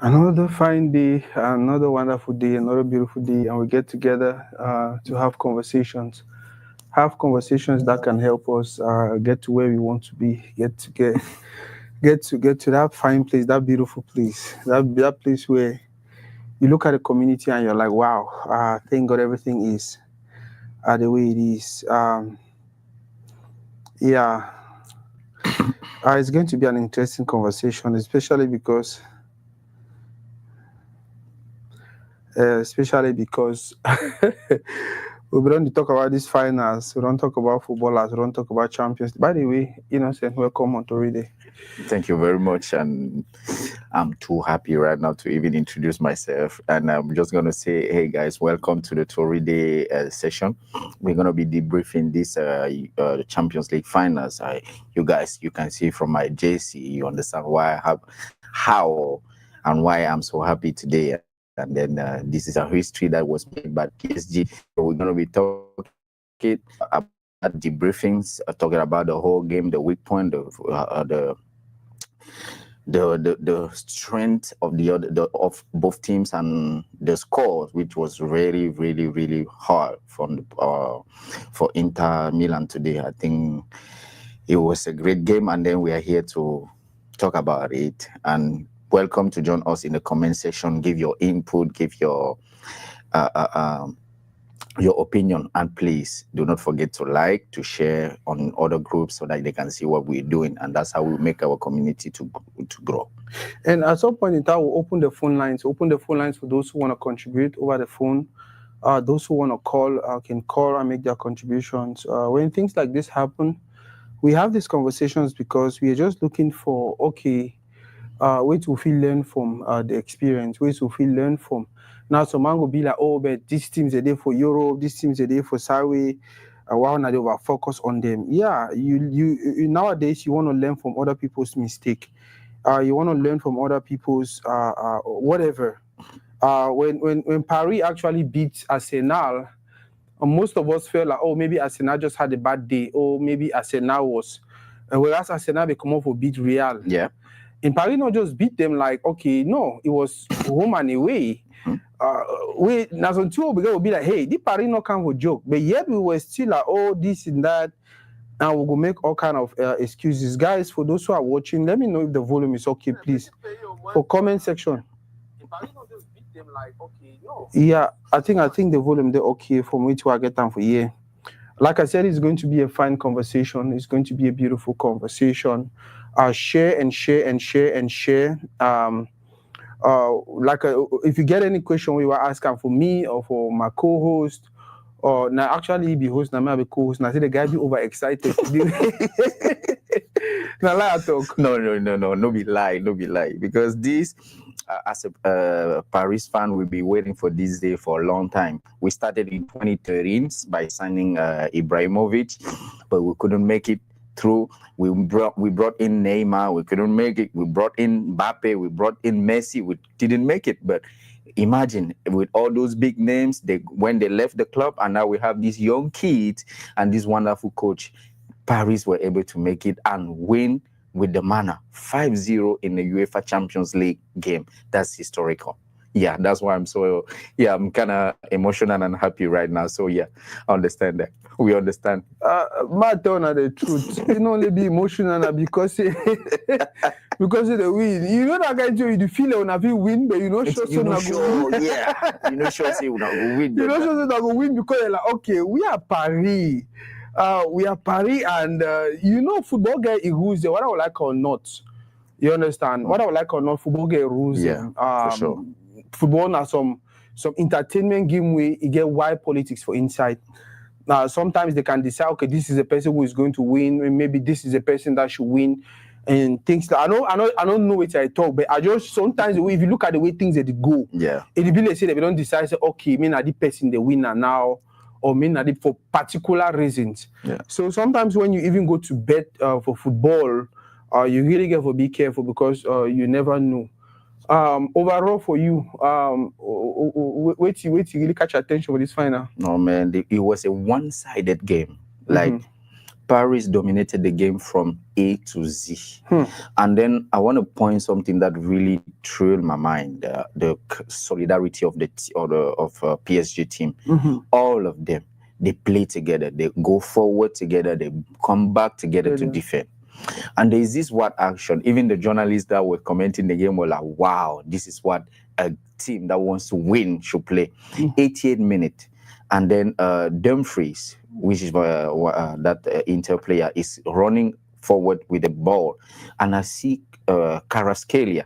Another fine day, another wonderful day, another beautiful day, and we get together to have conversations that can help us get to where we want to be, get to that fine place, that beautiful place, that place where you look at the community and you're like, wow, thank God everything is the way it is. Yeah, it's going to be an interesting conversation, especially because we don't talk about these finals. We don't talk about footballers. We don't talk about champions. By the way, Innocent, welcome on Toride. Thank you very much. And I'm too happy right now to even introduce myself. And I'm just going to say, hey guys, welcome to the Tory Day session. We're going to be debriefing this Champions League finals. You guys, you can see from my JC, you understand how and why I'm so happy today. And then this is a history that was made by PSG. So we're going to be talking about debriefings, talking about the whole game, the weak point, the strength of of both teams and the scores, which was really really really hard for Inter Milan today. I think it was a great game, and then we are here to talk about it. And welcome to join us in the comment section. Give your input, give your opinion, and please do not forget to like, to share on other groups so that they can see what we're doing, and that's how we make our community to grow. And at some point in time, we'll open the phone lines. Open the phone lines for those who want to contribute over the phone. Those who want to call can call and make their contributions. When things like this happen, we have these conversations because we are just looking for ways to feel learn from the experience, ways to feel learn from. Now, some man will be like, oh, but these teams are there for Europe, these teams are there for Saudi. Why not they over focus on them? Yeah, you nowadays you want to learn from other people's mistake. You want to learn from other people's whatever. When Paris actually beat Arsenal, most of us felt like, oh, maybe Arsenal just had a bad day, or maybe Arsenal was, whereas Arsenal they come up for beat Real. Yeah. And Paris not just beat them like, okay, no, it was home and away. We now some two will be like, hey, this Paris not come for joke, but yet we were still like, oh, this and that, and we'll go make all kind of excuses. Guys, for those who are watching, let me know if the volume is okay, please. For comment section. Yeah, I think the volume they're okay for me to get time for you. Like I said, it's going to be a fine conversation. It's going to be a beautiful conversation. Share and share and share and share. If you get any question we were asking for me or for my co-host, or now actually be host, now maybe co-host. Now see the guy be overexcited. Now lie talk. No be lie, because this. As a Paris fan, we'll be waiting for this day for a long time. We started in 2013 by signing Ibrahimovic, but we couldn't make it through. We brought in Neymar, we couldn't make it. We brought in Mbappe, we brought in Messi, we didn't make it. But imagine with all those big names, when they left the club, and now we have these young kids and this wonderful coach. Paris were able to make it and win with the manner 5-0 in the UEFA Champions League game. That's historical. Yeah, that's why I'm kind of emotional and happy right now. So yeah, I understand that. We understand. My turn at the truth. You can only be emotional because because of the win. You know that guy you feel when I feel win, but you know sure so not go win. Yeah, you know sure say we not go win. You know sure so not go win because you're like, okay, we are Paris. And football get rules there, whether I like or not. You understand? Whether I like or not, football get rules. Yeah, for sure. Football now some entertainment game where you get wild politics for inside. Now sometimes they can decide, okay, this is a person who is going to win, maybe this is a person that should win, and things like I don't know what I talk, but I just sometimes if you look at the way things that go, yeah, it be like say they don't decide say, okay, me na the person the winner now. Or mean that for particular reasons. Yeah. So sometimes when you even go to bet for football, you really get to be careful because you never know. Overall for you, wait you really catch attention for this final? No man, it was a one-sided game. Like Paris dominated the game from A to Z. And then I want to point something that really thrilled my mind: the solidarity of the PSG team. All of them, they play together. They go forward together. They come back together to defend. And there is this what action. Even the journalists that were commenting the game were like, "Wow, this is what a team that wants to win should play." 88 minutes, and then Dumfries, which is that Inter player, is running forward with the ball, and I see Kvaratskhelia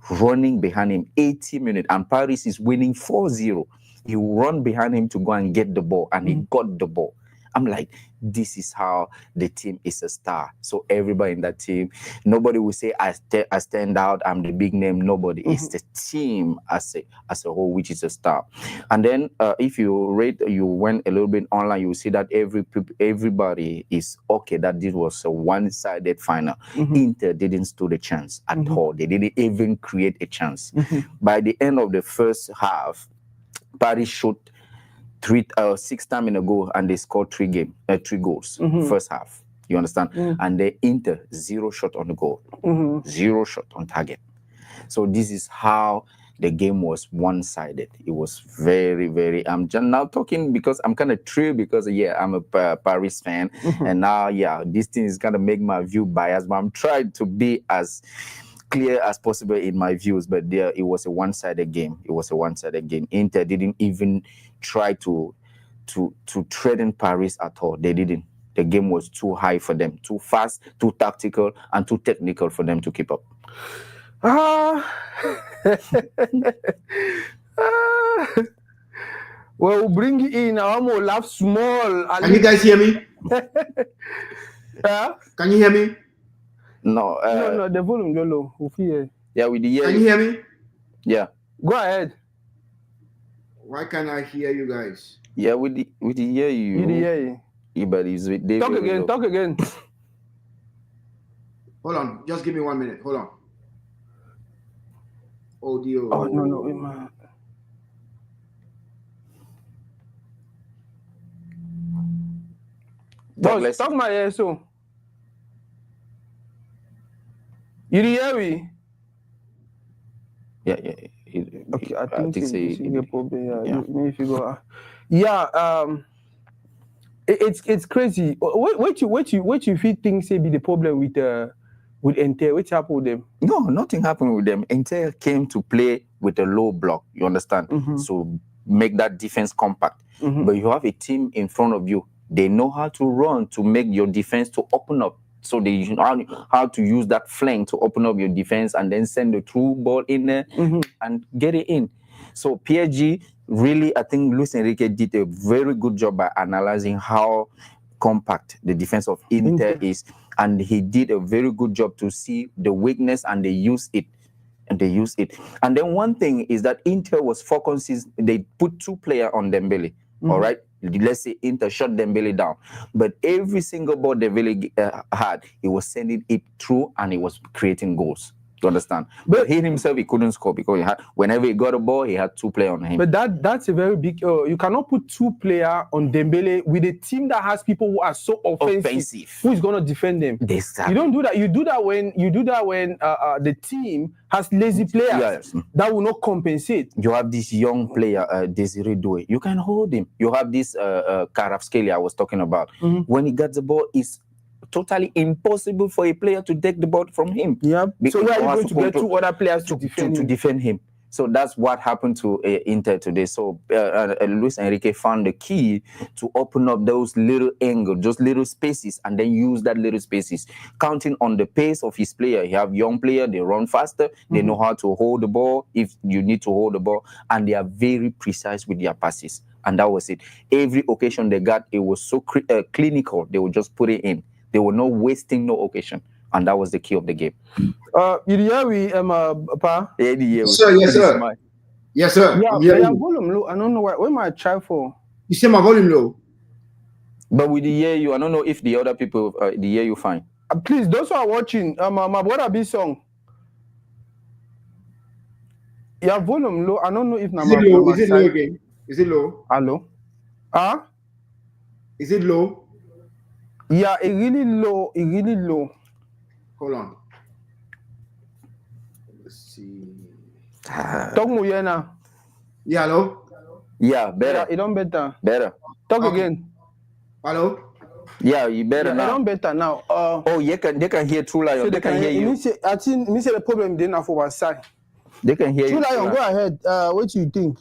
running behind him. 80 minutes, and Paris is winning 4-0. He run behind him to go and get the ball, and he got the ball. I'm like, this is how the team is a star. So everybody in that team, nobody will say I stand out, I'm the big name. Nobody. It's the team as a whole which is a star. And then if you went a little bit online, you will see that everybody is okay that this was a one-sided final. Inter didn't stand a chance at all. They didn't even create a chance. By the end of the first half, Paris shot 6 times in a goal, and they scored 3 goals first half. You understand? And the Inter 0 shot on the goal, 0 shot on target. So this is how the game was one-sided. It was very, very. I'm just now talking because I'm kind of thrilled because I'm a Paris fan, and now this thing is gonna make my view biased. But I'm trying to be as clear as possible in my views, but it was a one-sided game. It was a one-sided game. Inter didn't even try to threaten Paris at all. They didn't. The game was too high for them, too fast, too tactical, and too technical for them to keep up. Well, bring it in. I'm gonna laugh small. Can you guys hear me? Can you hear me? No, no, the volume is low. Yeah, with the Can you hear me? Yeah. Go ahead. Why can't I hear you guys? Yeah, with the hear you. But it's with David. Talk again. Hold on, just give me 1 minute. Hold on. Audio. Oh no. Talk my ear so. You hear me? Yeah. Okay, I think so. If you go, it's crazy. What you feel things say be the problem with Inter? What happened with them? No, nothing happened with them. Inter came to play with a low block. You understand? So make that defense compact. But you have a team in front of you. They know how to run to make your defense to open up. So they know how to use that flank to open up your defense and then send the through ball in there and get it in. So PSG really, I think Luis Enrique did a very good job by analyzing how compact the defense of Inter is, and he did a very good job to see the weakness and they use it. And then one thing is that Inter was focused. They put 2 players on Dembele. All right. Let's say Inter shut Dembele down, but every single ball Dembele had, he was sending it through and he was creating goals. You understand? But he himself, he couldn't score because whenever he got a ball, he had 2 players on him. But that's a very big. You cannot put 2 players on Dembele with a team that has people who are so offensive. Who is going to defend them? Exactly. You don't do that. You do that when the team has lazy players that will not compensate. You have this young player, Desiree Doué. You can hold him. You have this Kvaratskhelia I was talking about. When he gets the ball, it's totally impossible for a player to take the ball from him. Yeah. So where are you going to get 2 other players to defend him? So that's what happened to Inter today. So Luis Enrique found the key to open up those little angles, those little spaces, and then use that little spaces, counting on the pace of his player. You have young player, they run faster, they know how to hold the ball if you need to hold the ball, and they are very precise with their passes. And that was it. Every occasion they got, it was so clinical. They would just put it in. They were not wasting no occasion. And that was the key of the game. Pa? Yes, sir. Yes, sir. Yeah, volume low. I don't know why. Where my try for? You say my volume low? But with the hear you, I don't know if the other people the hear you fine. Please, those who are watching, my brother be song. Yeah, volume low. I don't know if Is it low? Is it low again? Is it low? Hello? Is it low? Yeah, it really low. Hold on. Let's see. Talk more now. Yeah, hello? Yeah, better. Yeah, it don't better. Better. Talk Okay. again. Hello? Yeah, you better Yeah, it now. don't better now. Oh, they can hear True Lion. So they can hear it you. means I think the problem then for our side. They can hear True you. Lion, go ahead. What do you think?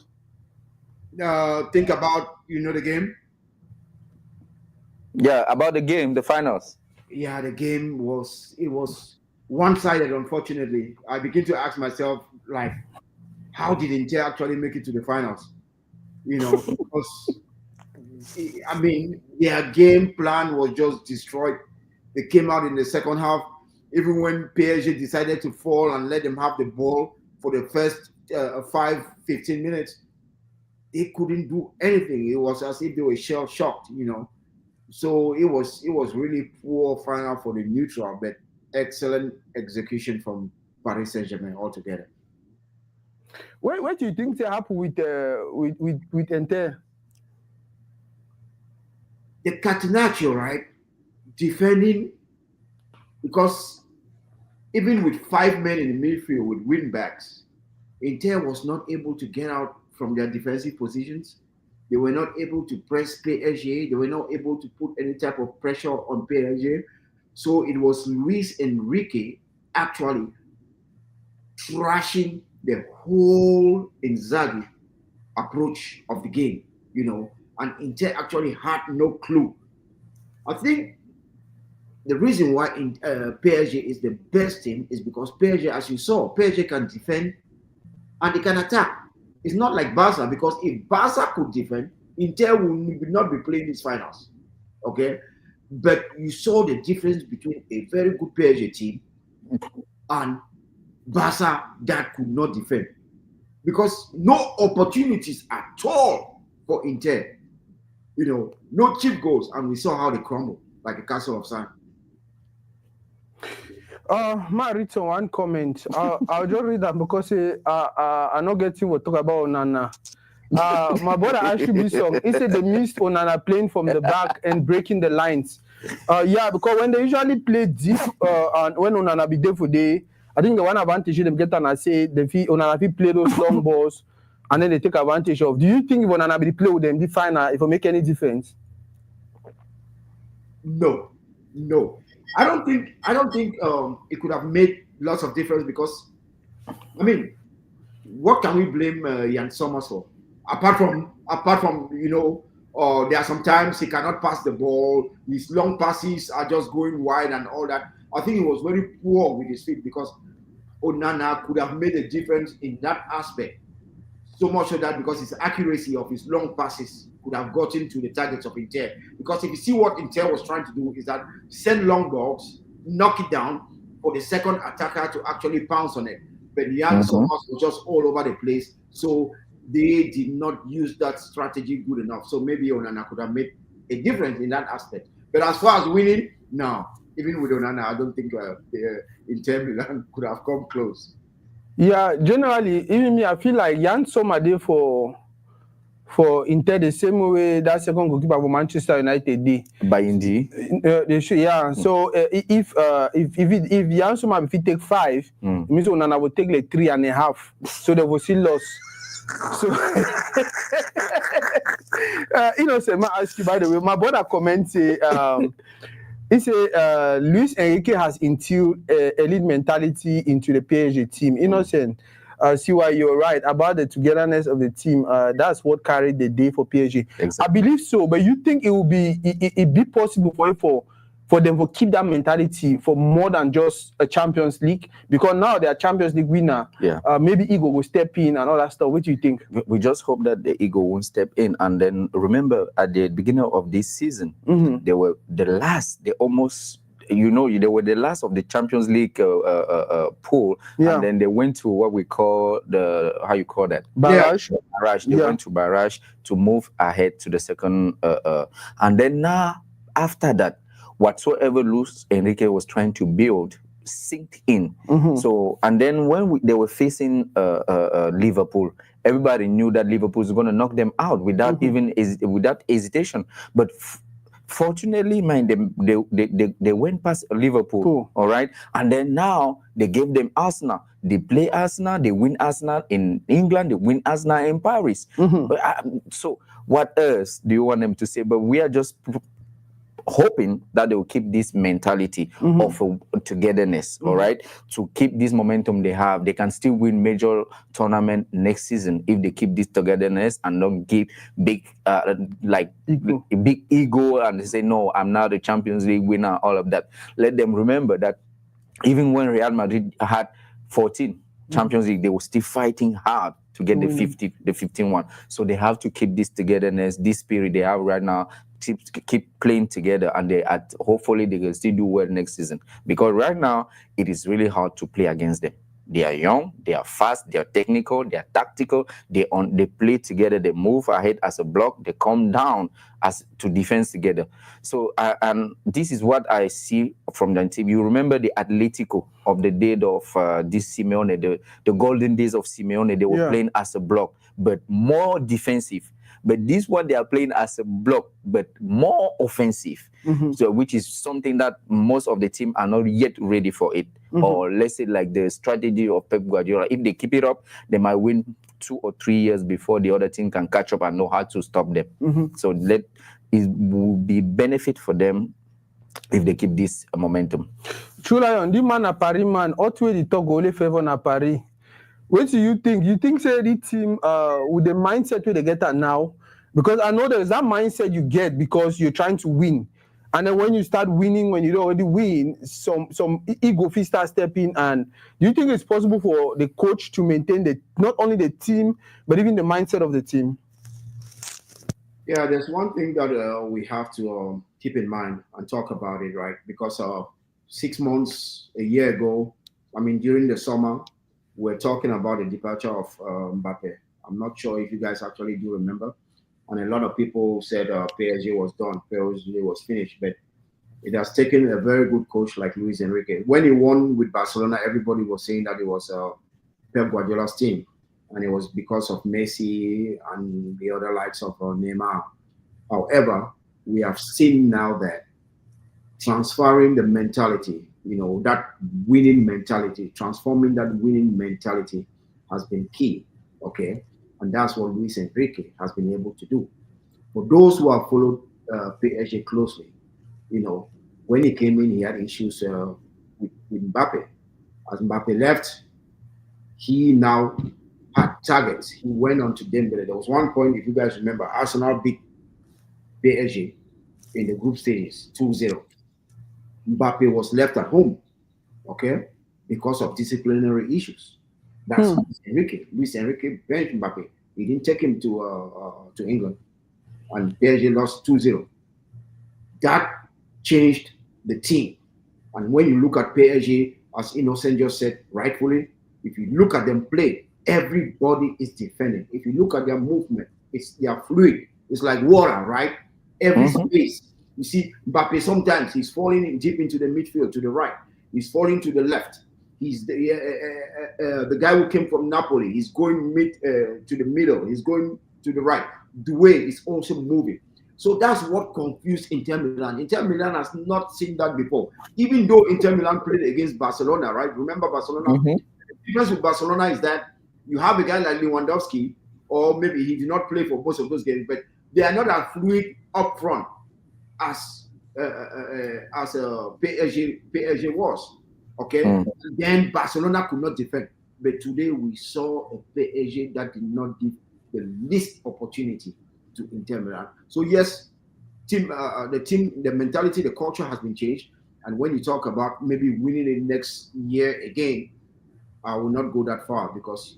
Think about, the game. Yeah, about the game, the finals. Yeah, the game was one-sided, unfortunately. I begin to ask myself, like, how did Inter actually make it to the finals? Because I mean, their game plan was just destroyed. They came out in the second half, even when PSG decided to fall and let them have the ball for the first 15 minutes. They couldn't do anything. It was as if they were shell shocked, So it was really poor final for the neutral, but excellent execution from Paris Saint-Germain altogether. What do you think happened with Inter? The Catenaccio, right? Defending, because even with 5 men in the midfield with wing backs, Inter was not able to get out from their defensive positions. They were not able to press PSG. They were not able to put any type of pressure on PSG. So it was Luis Enrique actually trashing the whole Inzaghi approach of the game, and Inter actually had no clue. I think the reason why PSG is the best team is because PSG, as you saw, PSG can defend and they can attack. It's not like Barca, because if Barca could defend, Inter would not be playing these finals. Okay? But you saw the difference between a very good PSG team and Barca that could not defend. Because no opportunities at all for Inter. No cheap goals, and we saw how they crumbled like a castle of sand. My written one comment. I'll just read that because I'm not getting what talk about Onana. My brother actually some. He said they missed Onana playing from the back and breaking the lines. Yeah, because when they usually play deep, and when Onana be there for day, I think the one advantage them get and I say Onana play those long balls, and then they take advantage of. Do you think if Onana be play with them, the final, if it make any difference? No. I don't think it could have made lots of difference, because I mean, what can we blame Yann Sommer for? Apart from there are sometimes he cannot pass the ball. His long passes are just going wide and all that. I think he was very poor with his feet, because Onana could have made a difference in that aspect. So much so that because his accuracy of his long passes could have gotten to the targets of Inter. Because if you see what Inter was trying to do is that send long balls, knock it down for the second attacker to actually pounce on it. But Yann Sommer was just all over the place. So they did not use that strategy good enough. So maybe Onana could have made a difference in that aspect. But as far as winning, no. Even with Onana, I don't think Inter Milan could have come close. Yeah, generally, even me, I feel like Yann Sommer did for Inter the same way that second goalkeeper for Manchester United did. By Indy. They should, yeah. So if Yann Sommer if he take 5, it means Onana will take like 3.5. So they will still lose. So Innocent, I ask you, by the way, my brother comments he said Luis Enrique has instilled elite mentality into the PSG team. Innocent, see why you're right about the togetherness of the team. That's what carried the day for PSG. Exactly. I believe so, but you think it will be possible for them to keep that mentality for more than just a Champions League? Because now they're Champions League winner. Yeah. Maybe ego will step in and all that stuff. What do you think? We just hope that the ego won't step in. And then remember, at the beginning of this season, they were the last. They almost, they were the last of the Champions League pool. Yeah. And then they went to what we call barrage. Barrage. They went to barrage to move ahead to the second. And then now, after that, whatsoever Luis Enrique was trying to build sinked in. So, and then when they were facing Liverpool, everybody knew that Liverpool was going to knock them out without even without hesitation. But fortunately, man, they went past Liverpool, Cool. all right, and then now they gave them Arsenal. They play Arsenal, they win Arsenal in England, they win Arsenal in Paris. So what else do you want them to say? But we are just hoping that they will keep this mentality of togetherness, all right, to keep this momentum they have. They can still win major tournament next season if they keep this togetherness and don't give big big ego and they say, no, I'm now the Champions League winner, all of that. Let them remember that even when Real Madrid had 14 Champions League, they were still fighting hard to get the 15 one. So they have to keep this togetherness, this spirit they have right now, keep playing together, and hopefully they can still do well next season. Because right now it is really hard to play against them. They are young, they are fast, they are technical, they are tactical, they play together, they move ahead as a block, they come down as to defense together. So and this is what I see from the team. You remember the Atletico of the day of this Simeone, the golden days of Simeone, they were playing as a block, but more defensive. But this one, they are playing as a block, but more offensive. So, which is something that most of the team are not yet ready for it. Or let's say like the strategy of Pep Guardiola. If they keep it up, they might win 2 or 3 years before the other team can catch up and know how to stop them. So it will be benefit for them if they keep this momentum. True Lion, the man a Paris man, what way the talk only favor na Paris? What do you think? You think say the team with the mindset where they get at now? Because I know there's that mindset you get because you're trying to win. And then when you start winning, when you don't already win, some ego feel start stepping. And do you think it's possible for the coach to maintain not only the team, but even the mindset of the team? Yeah, there's one thing that we have to keep in mind and talk about it, right? Because 6 months, a year ago, I mean, during the summer, we're talking about the departure of Mbappe. I'm not sure if you guys actually do remember. And a lot of people said PSG was done, PSG was finished. But it has taken a very good coach like Luis Enrique. When he won with Barcelona, everybody was saying that it was Pep Guardiola's team. And it was because of Messi and the other likes of Neymar. However, we have seen now that transferring the mentality, that winning mentality, transforming that winning mentality has been key, okay? And that's what Luis Enrique has been able to do. For those who have followed PSG closely, when he came in, he had issues with Mbappe. As Mbappe left, he now had targets. He went on to Dembele. There was one point, if you guys remember, Arsenal beat PSG in the group stages 2-0. Mbappe was left at home, okay, because of disciplinary issues. That's Luis Enrique. Luis Enrique benched Mbappe. He didn't take him to England, and PSG lost 2-0. That changed the team. And when you look at PSG, as Innocent just said rightfully, if you look at them play, everybody is defending. If you look at their movement, they are fluid. It's like water, right? Every space. You see, Mbappe sometimes he's falling in deep into the midfield to the right. He's falling to the left. He's the guy who came from Napoli. He's going to the middle. He's going to the right. The way is also moving. So that's what confused Inter Milan. Inter Milan has not seen that before. Even though Inter Milan played against Barcelona, right? Remember Barcelona? The difference with Barcelona is that you have a guy like Lewandowski, or maybe he did not play for most of those games, but they are not as fluid up front as PSG was. Okay? Then Barcelona could not defend. But today we saw a PSG that did not give the least opportunity to Inter Milan. So yes, the mentality, the culture has been changed. And when you talk about maybe winning it next year again, I will not go that far because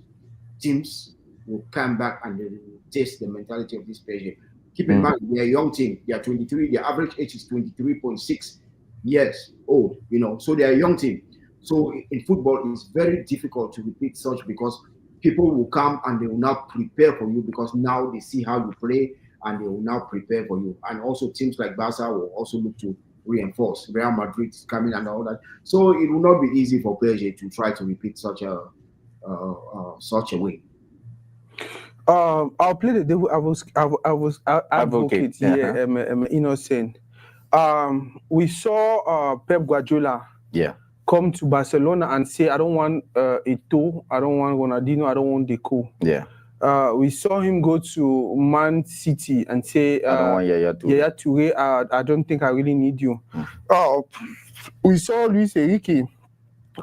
teams will come back and they will test the mentality of this PSG. Keep in mind, they're a young team. They are 23. Their average age is 23.6 years old. So they are a young team. So in football, it's very difficult to repeat such because people will come and they will now prepare for you because now they see how you play and they will now prepare for you. And also teams like Barca will also look to reinforce. Real Madrid is coming and all that. So it will not be easy for PSG to try to repeat such a way. I'll play the devil. I was advocate. Innocent. we saw Pep Guardiola Yeah. come to Barcelona and say, I don't want Eto'o, I don't want Ronaldinho, I don't want Deco. Yeah. We saw him go to Man City and say, I don't want Yaya Toure. Yaya Toure, I don't think I really need you. We saw Luis Enrique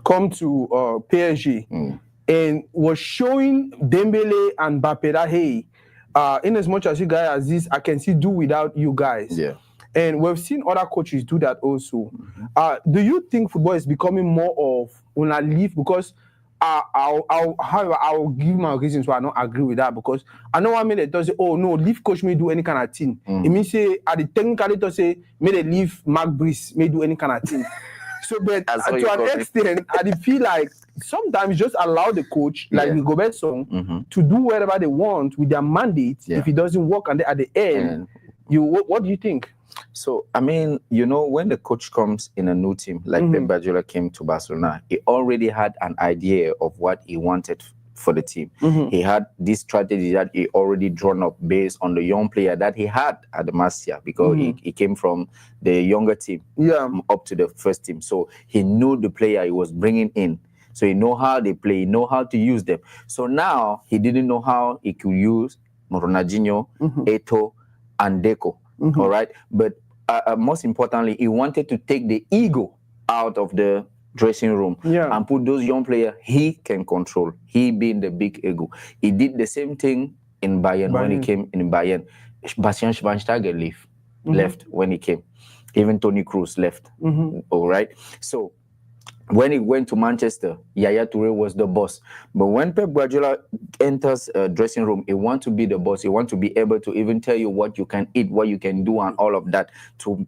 come to PSG and was showing Dembele and Mbappe that, hey, in as much as you guys are this, I can still do without you guys. Yeah. And we've seen other coaches do that also. Do you think football is becoming more of when I leave? Because I'll give my reasons why I don't agree with that. Because I know one minute they say, oh no, leave coach may do any kind of thing. It means say at the technical they say may they leave Mark Brice may do any kind of thing. So, but to an extent, I feel like sometimes just allow the coach, like the Gobert song, to do whatever they want with their mandate. If it doesn't work, and at the end, what do you think? So, I mean, you know, when the coach comes in a new team, like Pep Guardiola came to Barcelona, he already had an idea of what he wanted for the team. He had this strategy that he already drawn up based on the young player that he had at the Masia, because he came from the younger team up to the first team. So he knew the player he was bringing in. So he know how they play, he know how to use them. So now he didn't know how he could use Ronaldinho, Eto'o, and Deco. All right. But most importantly, he wanted to take the ego out of the dressing room and put those young players he can control. He being the big ego. He did the same thing in Bayern. When he came in Bayern. Bastian Schweinsteiger left when he came. Even Toni Kroos left. All right. So when he went to Manchester, Yaya Toure was the boss. But when Pep Guardiola enters a dressing room, he wants to be the boss. He wants to be able to even tell you what you can eat, what you can do, and all of that to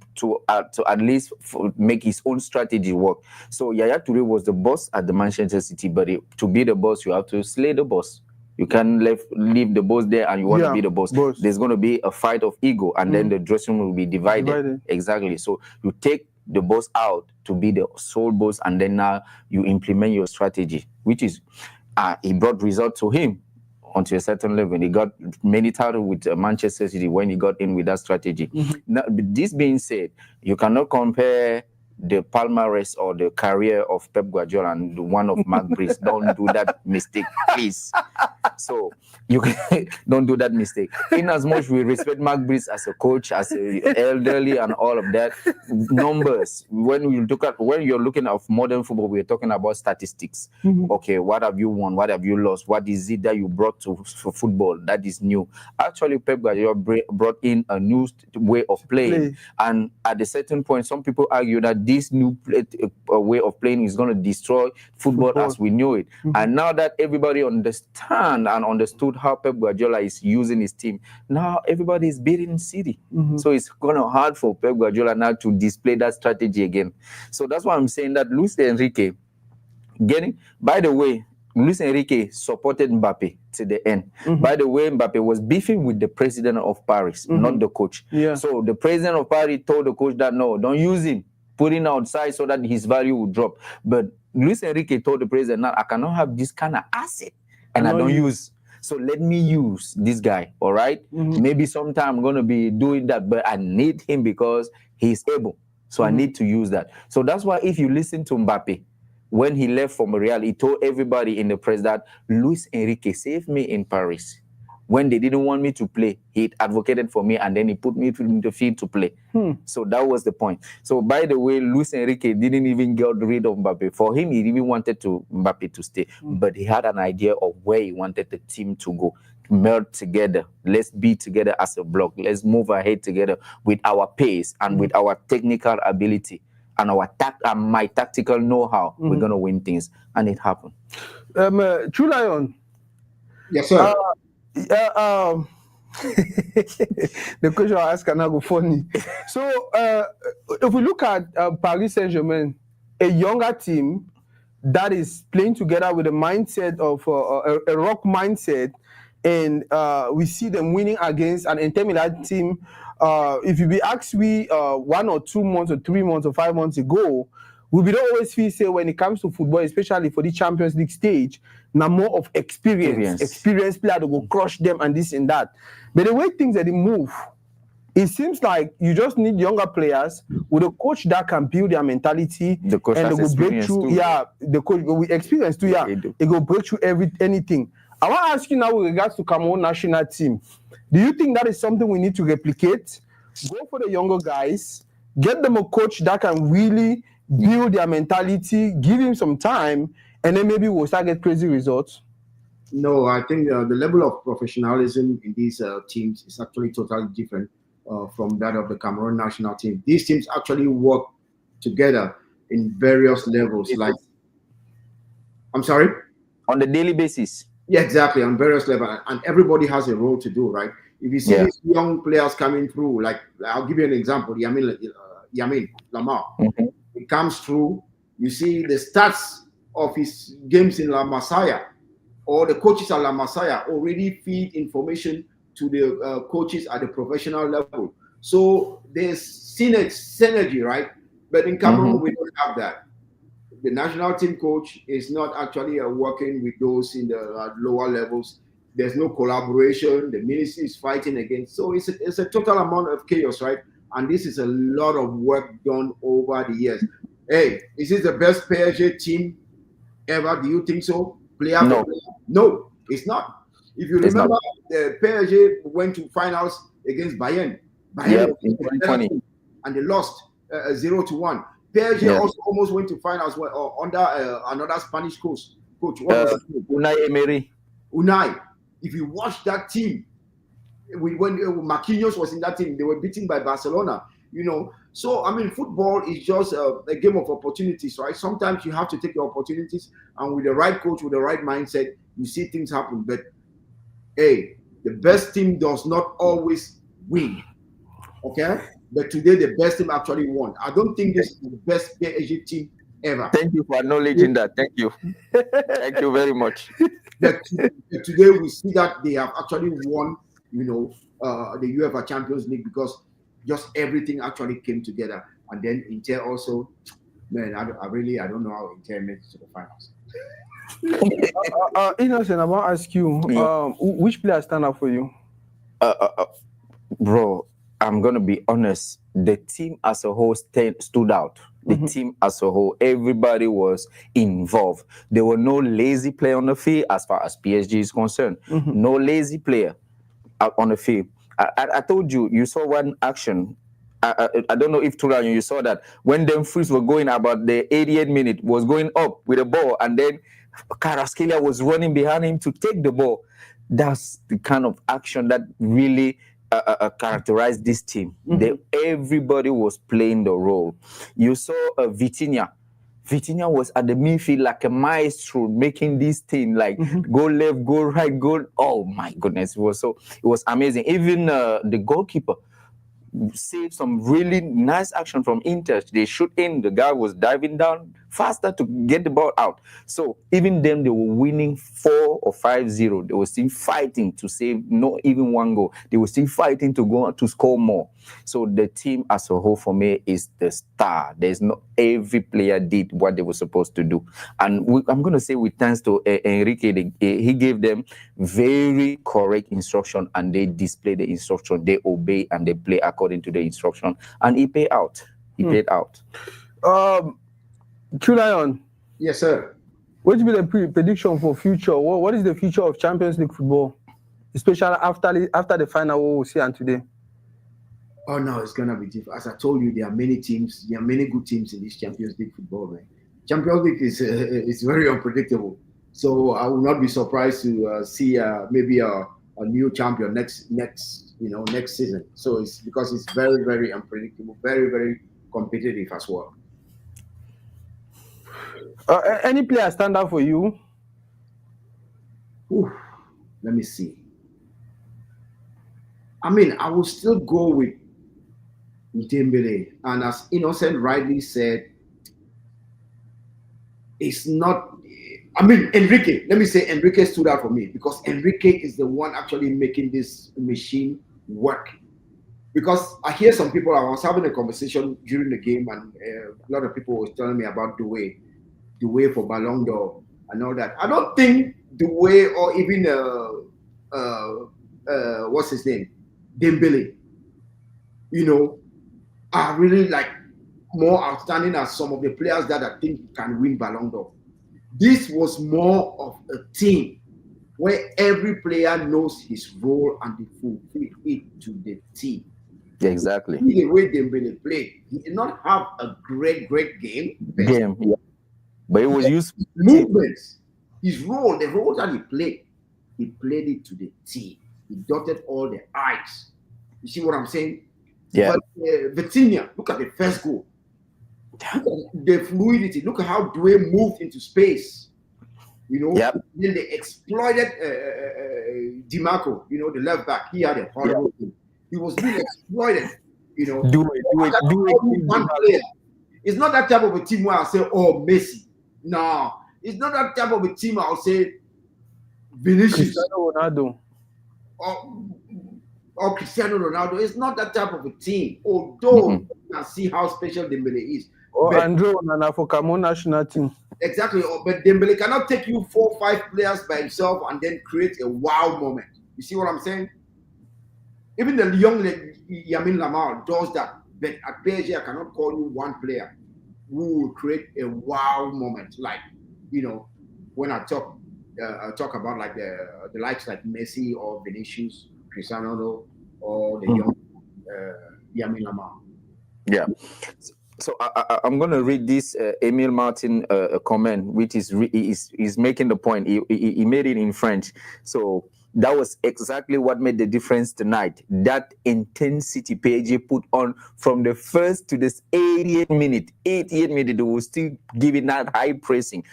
at least make his own strategy work. So Yaya Toure was the boss at the Manchester City, but to be the boss, you have to slay the boss. You can't leave the boss there and you want to be the boss. There's going to be a fight of ego, and then the dressing room will be divided. Exactly. So you take the boss out to be the sole boss, and then now you implement your strategy, which is he brought results to him onto a certain level. He got many titles with Manchester City when he got in with that strategy. Now, this being said, you cannot compare the palmarès or the career of Pep Guardiola and the one of Mark Brice. Don't do that mistake, please. So you don't do that mistake. In as much we respect Mark Brice as a coach, as a elderly, and all of that, numbers. When you're looking at modern football, we're talking about statistics. Okay, what have you won? What have you lost? What is it that you brought to football that is new? Actually, Pep Guardiola brought in a new way of playing, and at a certain point, some people argue that this new way of playing is going to destroy football as we knew it. And now that everybody understand and understood how Pep Guardiola is using his team, now everybody is beating City. So it's going to hard for Pep Guardiola now to display that strategy again. So that's why I'm saying that Luis Enrique by the way, Luis Enrique supported Mbappe to the end. By the way, Mbappe was beefing with the president of Paris, not the coach. So the president of Paris told the coach that, no, don't use him. Put him outside so that his value will drop. But Luis Enrique told the president, now I cannot have this kind of asset and I don't use. So let me use this guy, all right? Maybe sometime I'm going to be doing that, but I need him because he's able. So I need to use that. So that's why if you listen to Mbappe, when he left from Real, he told everybody in the press that Luis Enrique saved me in Paris. When they didn't want me to play, he advocated for me, and then he put me in the field to play. So that was the point. So by the way, Luis Enrique didn't even get rid of Mbappe. For him, he even wanted Mbappe to stay, but he had an idea of where he wanted the team to go. Meld together. Let's be together as a block. Let's move ahead together with our pace and with our technical ability and my tactical know-how. We're gonna win things, and it happened. True Lion. Yes, sir. The question I ask now go funny. So if we look at Paris Saint-Germain, a younger team that is playing together with a mindset of a rock mindset, and we see them winning against an Inter Milan team. If you be asked me 1 or 2 months or 3 months or 5 months ago, we will always feel say when it comes to football, especially for the Champions League stage, now more of experienced player to go crush them and this and that. But the way things that they move, it seems like you just need younger players with a coach that can build their mentality, The coach and has they will break experience through. too. Yeah, the coach with experience too. Yeah, They do. it will break through anything. I want to ask you now with regards to Cameroon national team. Do you think that is something we need to replicate? Go for the younger guys, get them a coach that can really build their mentality, give him some time, and then maybe we'll start get crazy results. No, I think the level of professionalism in these teams is actually totally different from that of the Cameroon national team. These teams actually work together in various levels. Like, I'm sorry? On the daily basis. Yeah, exactly, on various levels. And everybody has a role to do, right? If you see Yeah. these young players coming through, like, I'll give you an example, Yamin Lamar. Mhm. He comes through, you see the stats of his games in La Masia, or the coaches at La Masia already feed information to the coaches at the professional level. So there's synergy, right? But in Cameroon, we don't have that. The national team coach is not actually working with those in the lower levels. There's no collaboration. The ministry is fighting against. So it's a total amount of chaos, right? And this is a lot of work done over the years. Hey, is this the best PSG team ever? Do you think so? Player No. for player? No, it's not. If you It's remember, not. the PSG went to finals against Bayern. Bayern Yep, was in the better 2020. team, and they lost 0-1. PSG Yeah. also almost went to finals under another Spanish coach. What was his name? Unai Emery. Unai. If you watch that team, when Marquinhos was in that team, they were beaten by Barcelona. So I mean, football is just a game of opportunities, right? Sometimes you have to take the opportunities, and with the right coach, with the right mindset, you see things happen. But hey, the best team does not always win. Okay, but today the best team actually won. I don't think this is the best PSG team ever. Thank you for acknowledging that. Thank you. Thank you very much. But today we see that they have actually won, the UEFA Champions League, because just everything actually came together. And then Inter also, man, I don't know how Inter made it to the finals. Innocent, I want to ask you, which player stand out for you? Bro, I'm gonna be honest. The team as a whole stood out. The team as a whole, everybody was involved. There were no lazy player on the field as far as PSG is concerned. No lazy player on the field. I told you, you saw one action. I don't know if Turan, you saw that when Dumfries were going about the 88th minute, was going up with the ball, and then Kvaratskhelia was running behind him to take the ball. That's the kind of action that really characterized this team. Everybody was playing the role. You saw Vitinha. Vitinha was at the midfield like a maestro, making this thing like go left, go right, go. Oh my goodness, it was amazing. Even the goalkeeper saved some really nice action from Inter. They shoot in, the guy was diving down faster to get the ball out. So even them, they were winning 4 or 5-0. They were still fighting to save not even one goal. They were still fighting to go to score more. So the team as a whole for me is the star. There's no every player did what they were supposed to do. And I'm going to say with thanks to Enrique, he gave them very correct instruction, and they display the instruction. They obey and they play according to the instruction, and he paid out. He paid out. True Lion. Yes, sir. What will be the prediction for future? What is the future of Champions League football, especially after the final we'll see on today? Oh no, it's gonna be different. As I told you, there are many teams. There are many good teams in this Champions League football, man. Champions League is very unpredictable. So I will not be surprised to see maybe a new champion next season. So it's because it's very, very unpredictable, very, very competitive as well. Any player stand out for you? Ooh, let me see. I mean, I will still go with Dembele, and as Innocent rightly said, it's not. I mean, Enrique. Let me say Enrique stood out for me because Enrique is the one actually making this machine work. Because I hear some people. I was having a conversation during the game, and a lot of people were telling me about the way for Ballon d'Or and all that. I don't think the way, or even what's his name, Dembele. are really like more outstanding as some of the players that I think can win Ballon d'Or. This was more of a team where every player knows his role and they fulfill it to the team. Exactly. The way Dembele played, he did not have a great game. Yeah. But it was useful. Movements, his role, the role that he played it to the team. He dotted all the I's. You see what I'm saying? Yeah. But Vitinha, look at the first goal. Look at the fluidity. Look at how Dwayne moved into space. Yep. Then they exploited DiMarco, the left back. He had a horrible thing. He was being exploited. Do it. One player. It's not that type of a team where I say, oh, Messi. No, it's not that type of a team I'll say Vinicius. Cristiano Ronaldo. Or Cristiano Ronaldo. It's not that type of a team. Although you can see how special Dembele is. Or Andre Onana for Cameroon national team. Exactly. But Dembele cannot take you 4 or 5 players by himself and then create a wow moment. You see what I'm saying? Even the young Yamin Lamar does that. But at PSG, I cannot call you one player who will create a wow moment. Like, when I talk about like the likes like Messi or Vinicius, Cristiano Ronaldo, or the young Yamin Lamar. Yeah. So I'm going to read this Emile Martin comment, which is making the point. He made it in French. So that was exactly what made the difference tonight. That intensity PSG put on from the first to this 88th minute. 88th minute, they were still giving that high pressing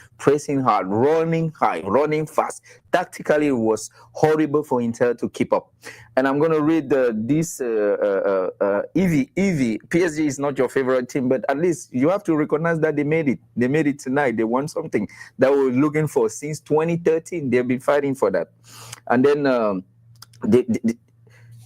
hard, running high, running fast. Tactically, it was horrible for Inter to keep up. And I'm going to read this Evie. PSG is not your favorite team, but at least you have to recognize that they made it. They made it tonight. They won something that we were looking for since 2013. They've been fighting for that. And then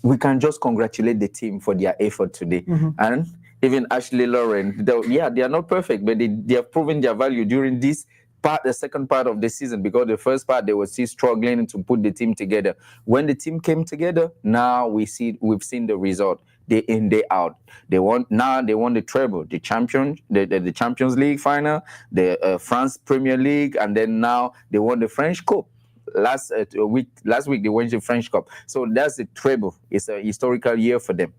we can just congratulate the team for their effort today. And even Ashley Lauren, they are not perfect, but they have proven their value during this part, the second part of the season, because the first part they were still struggling to put the team together. When the team came together, now we've seen the result. Day in, day out. They won the treble, the Champions League final, the France Premier League, and then now they won the French Cup. Last week they won the French Cup. So that's the treble. It's a historical year for them.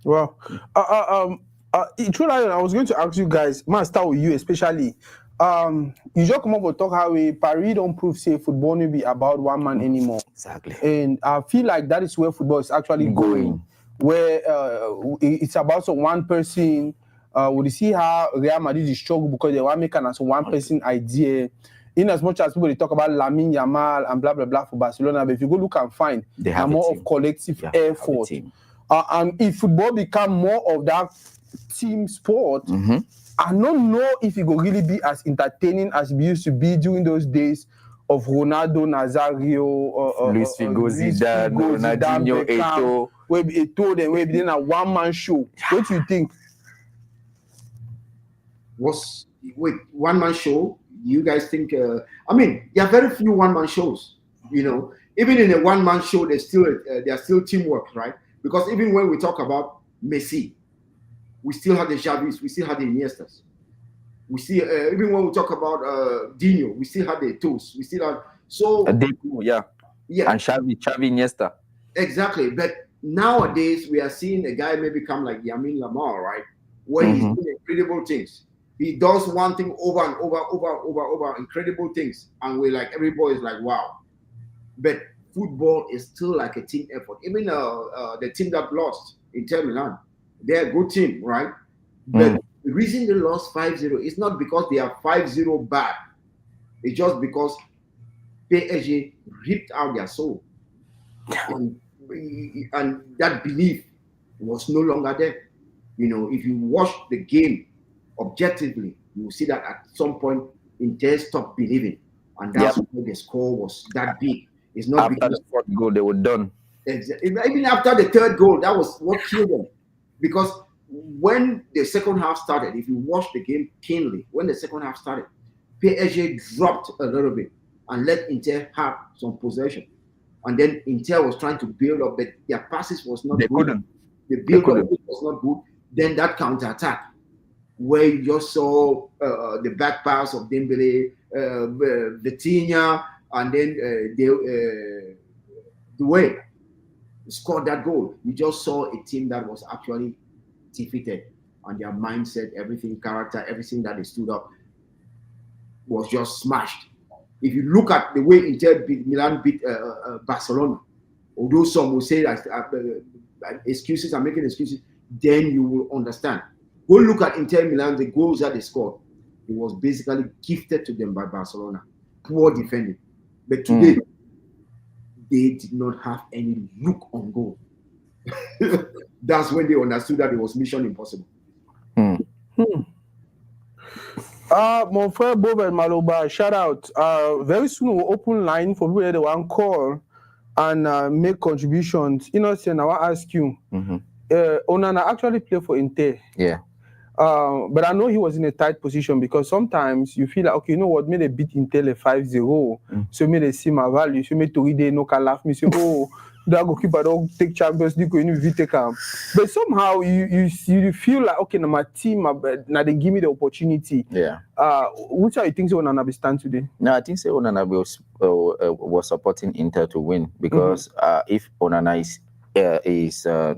Wow. True Lion, I was going to ask you guys, man, start with you especially. You just come up and talk how Paris don't prove say football will be about one man anymore. Exactly. And I feel like that is where football is actually going. Where it's about some one person. We see how Real Madrid is struggle because they want to make an as one person idea. In as much as people they talk about Lamine Yamal and blah blah blah for Barcelona, but if you go look and find, they have more of collective effort. And if football become more of that team sport, I don't know if it will really be as entertaining as it used to be during those days of Ronaldo, Nazario, Luis Figo, Zidane, Ronaldinho, Eto'o. Where Eto'o, then where then a one-man show. What do you think? One-man show? You guys think? There are very few one-man shows. Even in a one-man show, there's still teamwork, right? Because even when we talk about Messi, we still had the Xavis, we still had the Iniestas. We see even when we talk about Dino, we still had the Eto'os. We still had and Xavi Iniesta. Exactly, but nowadays we are seeing a guy maybe come like Yamin Lamar, right? Where he's doing incredible things. He does one thing over and over, incredible things, and we're like, everybody is like, wow. But football is still like a team effort. Even the team that lost, Inter Milan, they're a good team, right? But the reason they lost 5-0 is not because they are 5-0 bad. It's just because PSG ripped out their soul. And that belief was no longer there. If you watch the game objectively, you will see that at some point Inter stopped believing. And that's why the score was that big. It's not after the fourth goal, they were done. Even after the third goal, that was what killed them. Because when the second half started, if you watch the game keenly, when the second half started, PSG dropped a little bit and let Inter have some possession. And then Inter was trying to build up, but their passes was not They good. couldn't. The build up was not good. Then that counter-attack, where you just saw the back pass of Dembele, Vitinha, and then the way scored that goal. You just saw a team that was actually defeated, and their mindset, everything, character, everything that they stood up was just smashed. If you look at the way Milan beat Barcelona, although some will say that excuses are making excuses, then you will understand. Go look at Inter Milan, the goals that they scored. It was basically gifted to them by Barcelona. Poor defending. But today, they did not have any look on goal. That's when they understood that it was mission impossible. Mon frère Boved Maloba, shout out. Very soon we'll open line for people that want call and make contributions. Innocent, I want to ask you. Onana actually played for Inter. Yeah. But I know he was in a tight position because sometimes you feel like, okay, you know what, maybe they beat Inter 5-0. So maybe they see my value. So maybe Toride no can laugh me say, oh, that goalkeeper don't take Champions League, you need to come. But somehow you feel like, okay, now my team, now they give me the opportunity. Yeah. Which are you think so Onana stand today? No, I think so Onana was supporting Inter to win because if Onana is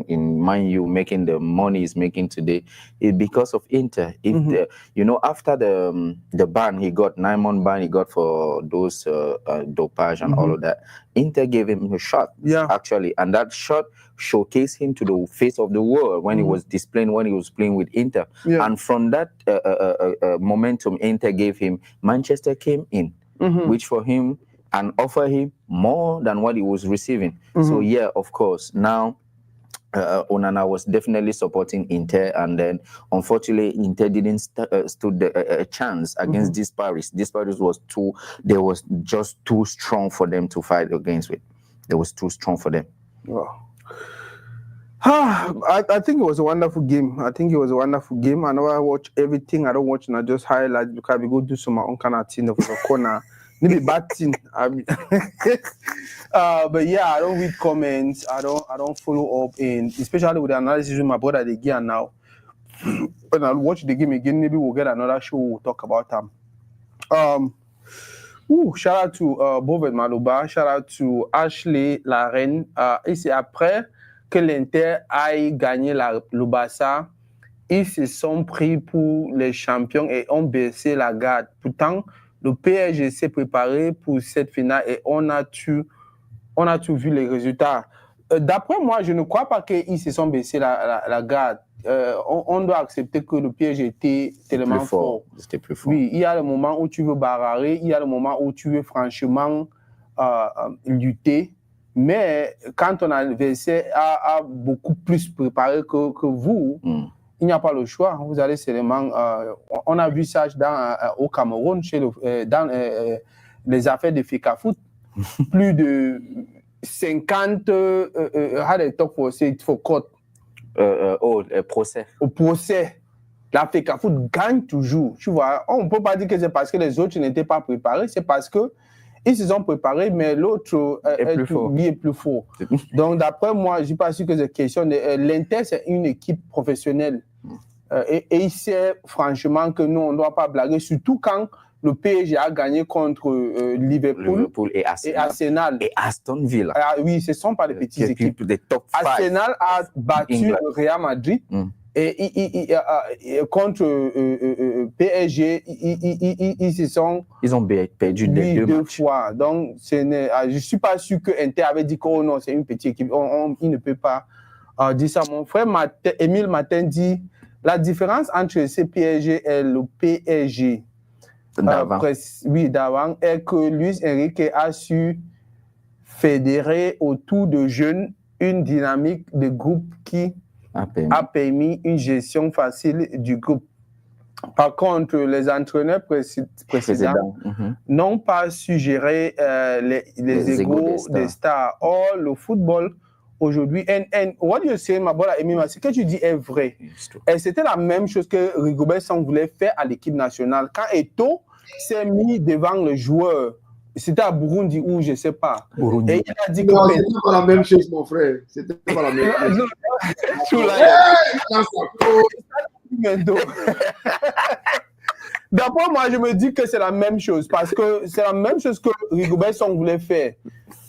in Man U making the money he's making today, it's because of Inter. If after the ban he got, 9-month ban he got for those dopage and all of that, Inter gave him a shot, actually, and that shot showcased him to the face of the world when he was playing with Inter. And from that momentum Inter gave him, Manchester came in, which for him and offer him more than what he was receiving. So yeah, of course, now Onana was definitely supporting Inter, and then unfortunately Inter didn't stood a chance against this Paris. This Paris was just too strong for them to fight against with. It was too strong for them. Wow. I think it was a wonderful game. I know I watch everything. I don't watch and I just highlight because we go do some own kind of thing of the corner. Maybe bad thing. But yeah, I don't read comments. I don't follow up, and especially with the analysis with my brother the game now. When I watch the game again, maybe we'll get another show. We'll talk about them. Shout out to Boved Maloba. Shout out to Ashley Larenne. Et c'est après que l'Inter aille gagner le Barça, ils se sont pris pour les champions et ont baissé la garde. Pourtant, le PSG s'est préparé pour cette finale et on a tout vu les résultats. D'après moi, je ne crois pas qu'ils se sont baissés la garde. On doit accepter que le PSG était tellement fort. C'était plus fort. Oui, il y a le moment où tu veux barrer, il y a le moment où tu veux franchement lutter. Mais quand ton adversaire a beaucoup plus préparé que vous, il n'y a pas le choix. Vous allez seulement... on a vu ça au Cameroun, dans les affaires de FECAFOOT. Plus de 50 how they talk for court. Procès. Au procès. La FECAFOOT gagne toujours. Tu vois, on ne peut pas dire que c'est parce que les autres n'étaient pas préparés, c'est parce que ils se sont préparés, mais l'autre est plus fort. Donc, d'après moi, je ne suis pas sûr que c'est question de... L'Inter, c'est une équipe professionnelle. Et il sait franchement que nous, on ne doit pas blaguer, surtout quand le PSG a gagné contre Liverpool et Arsenal. Et Aston Villa. Oui, ce ne sont pas des petites équipes. Des top 5. Arsenal a battu le Real Madrid. Et contre PSG, ils ont perdu deux fois. Donc, je ne suis pas sûr que Inter avait dit que non, c'est une petite équipe. Il ne peut pas dire ça. Mon frère Émile Martin dit la différence entre ce PSG et le PSG d'avant est que Luis Enrique a su fédérer autour de jeunes une dynamique de groupe qui a permis une gestion facile du groupe. Par contre, les entraîneurs précédents n'ont pas su gérer les égos des stars. Or, le football aujourd'hui, and what you say, ma brother Emima, ce que tu dis est vrai. Et c'était la même chose que Rigobert Song voulait faire à l'équipe nationale. Quand Eto'o s'est mis devant le joueur C'était à Burundi ou je sais pas. Burundi. Et il a dit que Non, c'était pas la même chose, mon frère. C'était pas la même chose. D'après moi, je me dis que c'est la même chose parce que c'est la même chose que Rigobert Song voulait faire.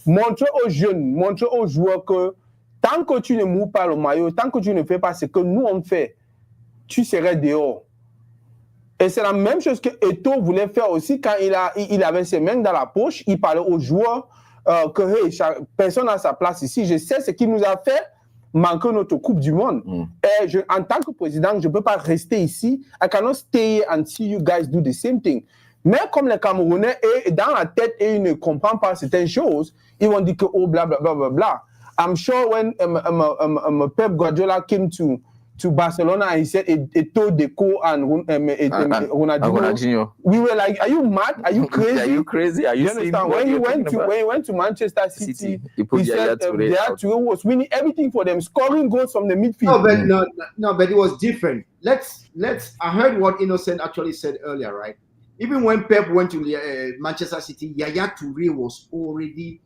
Montrer aux jeunes, montrer aux joueurs que tant que tu ne mouves pas le maillot, tant que tu ne fais pas ce que nous on fait, tu serais dehors. Et c'est la même chose que Eto'o voulait faire aussi quand il avait ses mains dans la poche. Il parlait aux joueurs que hey, personne n'a sa place ici. Je sais ce qu'il nous a fait manquer notre Coupe du Monde. Et en tant que président, je ne peux pas rester ici. I cannot stay and see you guys do the same thing. Mais comme les Camerounais, dans la tête, et ils ne comprennent pas certaines choses, ils vont dire que oh, bla, bla, bla, bla, bla. I'm sure when Pep Guardiola came to Barcelona, he said Eto'o, Deco, and Ronaldinho. We were like, "Are you mad? Are you crazy? Are you crazy? Are you understand?" When he went to Manchester City, he said Yaya Toure was winning everything for them, scoring goals from the midfield. No, but it was different. Let's. I heard what Innocent actually said earlier, right? Even when Pep went to Manchester City, Yaya Toure was already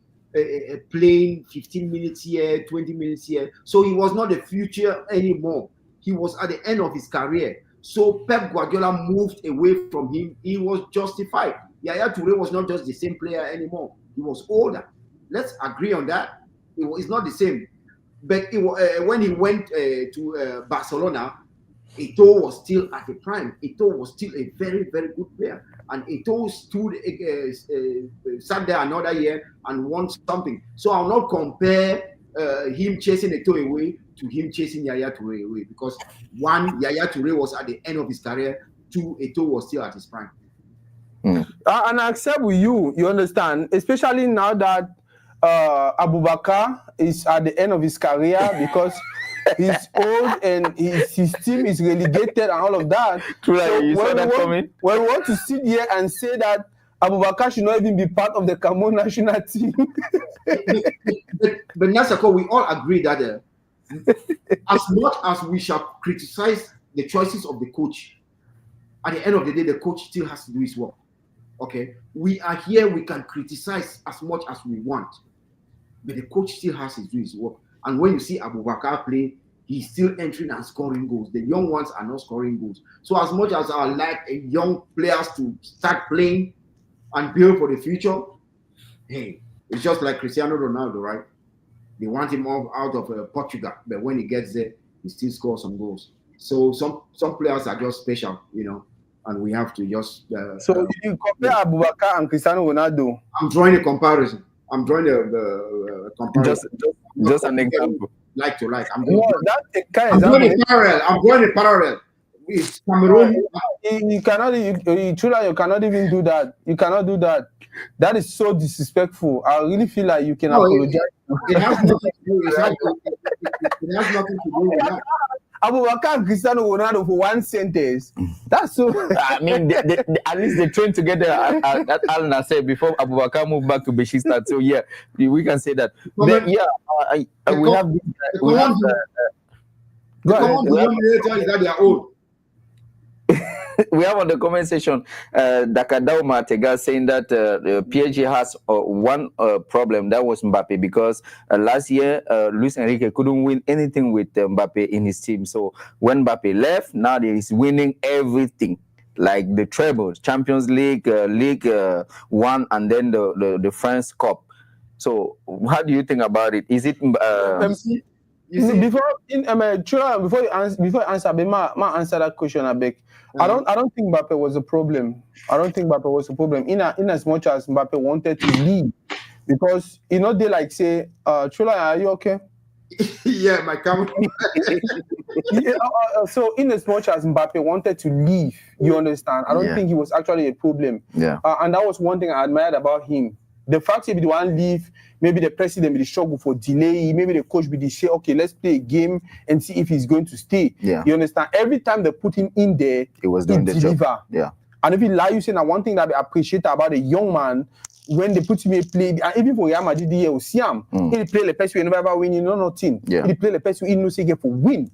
playing 15 minutes here, 20 minutes here. So he was not the future anymore. He was at the end of his career. So Pep Guardiola moved away from him. He was justified. Yaya Toure was not just the same player anymore. He was older. Let's agree on that. It's not the same. But when he went to Barcelona, Eto'o was still at the prime. Eto'o was still a very, very good player. And Eto'o sat there another year and won something. So I'll not compare him chasing Eto'o away to him chasing Yaya Toure away. Because one, Yaya Toure was at the end of his career. Two, Eto'o was still at his prime. And I accept with you, you understand, especially now that Abubakar is at the end of his career because he's old and his team is relegated and all of that. True, so you saw that coming. When we want to sit here and say that Abubakar should not even be part of the Cameroon national team. but Nasako, we all agree that as much as we shall criticize the choices of the coach, at the end of the day, the coach still has to do his work. Okay, we are here, we can criticize as much as we want, but the coach still has to do his work. And when you see Abubakar play, he's still entering and scoring goals. The young ones are not scoring goals. So as much as I like young players to start playing and build for the future, hey, it's just like Cristiano Ronaldo, right? They want him out of Portugal, but when he gets there, he still scores some goals. So some players are just special, you know, and we have to just... so you compare Abubakar and Cristiano Ronaldo? I'm drawing a comparison. I'm drawing a comparison. Just an example. Like to like. I'm drawing a parallel. With Cameroon. You cannot even do that. You cannot do that. That is so disrespectful. I really feel like you can apologize. It has nothing to do with that. It has nothing to do with that. Abubakar and Cristiano Ronaldo for one sentence. That's so. I mean, at least they trained together at Al Nassr before Abubakar moved back to Besiktas. So yeah, we can say that. Then, yeah, we have. Go ahead. Is that they are old. We have on the comment section Dakadao Matega saying that PSG has one problem, that was Mbappe, because last year Luis Enrique couldn't win anything with Mbappe in his team. So when Mbappe left, now he is winning everything, like the trebles, Champions League, League 1, and then the France Cup. So how do you think about it? Is it before you answer, ma answer that question a bit. I don't think Mbappe was a problem. I don't think Mbappe was a problem. In as much as Mbappe wanted to leave, because you know they like say, Chula, are you okay? Yeah, my camera. So in as much as Mbappe wanted to leave, you understand, I don't think he was actually a problem. Yeah. And that was one thing I admired about him. The fact if he want to leave, maybe the president will struggle for delay, maybe the coach will say, okay, let's play a game and see if he's going to stay. Yeah. You understand? Every time they put him in there, he was doing the job. Yeah. And if you lie, you say now one thing that I appreciate about a young man, when they put him in play, and even for Real Madrid, he play the person who never win, you know nothing. Yeah. He play the person who knows he get for win.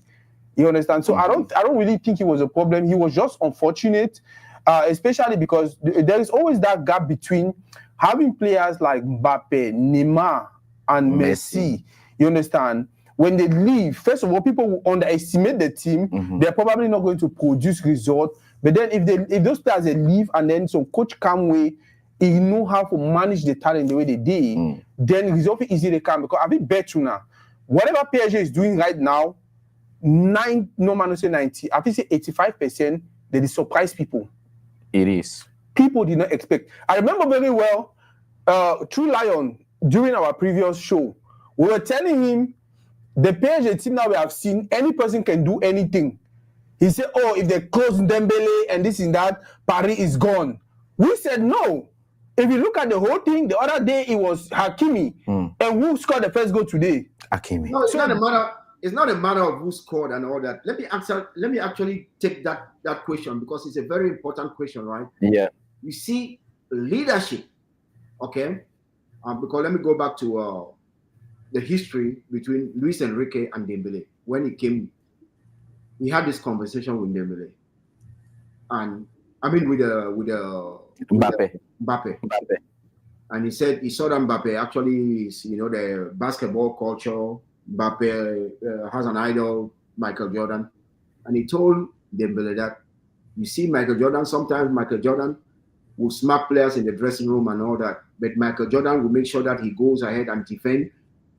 You understand? So I don't really think he was a problem. He was just unfortunate, especially because there is always that gap between having players like Mbappe, Neymar, and Messi, you understand? When they leave, first of all, people will underestimate the team. They're probably not going to produce results. But then if those players they leave and then some coach come way, he know how to manage the talent the way they did, then results easy they come. Because I think better now. Whatever PSG is doing right now, 90, no man say 90, I think say 85%, they surprise people. It is. People did not expect. I remember very well, True Lion, during our previous show, we were telling him the PSG team now we have seen, any person can do anything. He said, oh, if they close Dembele and this and that, Paris is gone. We said no. If you look at the whole thing, the other day it was Hakimi. And who scored the first goal today? Hakimi. No, it's not a matter. It's not a matter of who scored and all that. Let me actually take that question because it's a very important question, right? Yeah. You see, leadership, okay? Because let me go back to the history between Luis Enrique and Dembele. When he came, he had this conversation with Dembele, and I mean with Mbappe. And he said he saw that Mbappe actually is, the basketball culture. Mbappe has an idol, Michael Jordan, and he told Dembele that you see Michael Jordan. Sometimes Michael Jordan will smack players in the dressing room and all that, but Michael Jordan will make sure that he goes ahead and defend.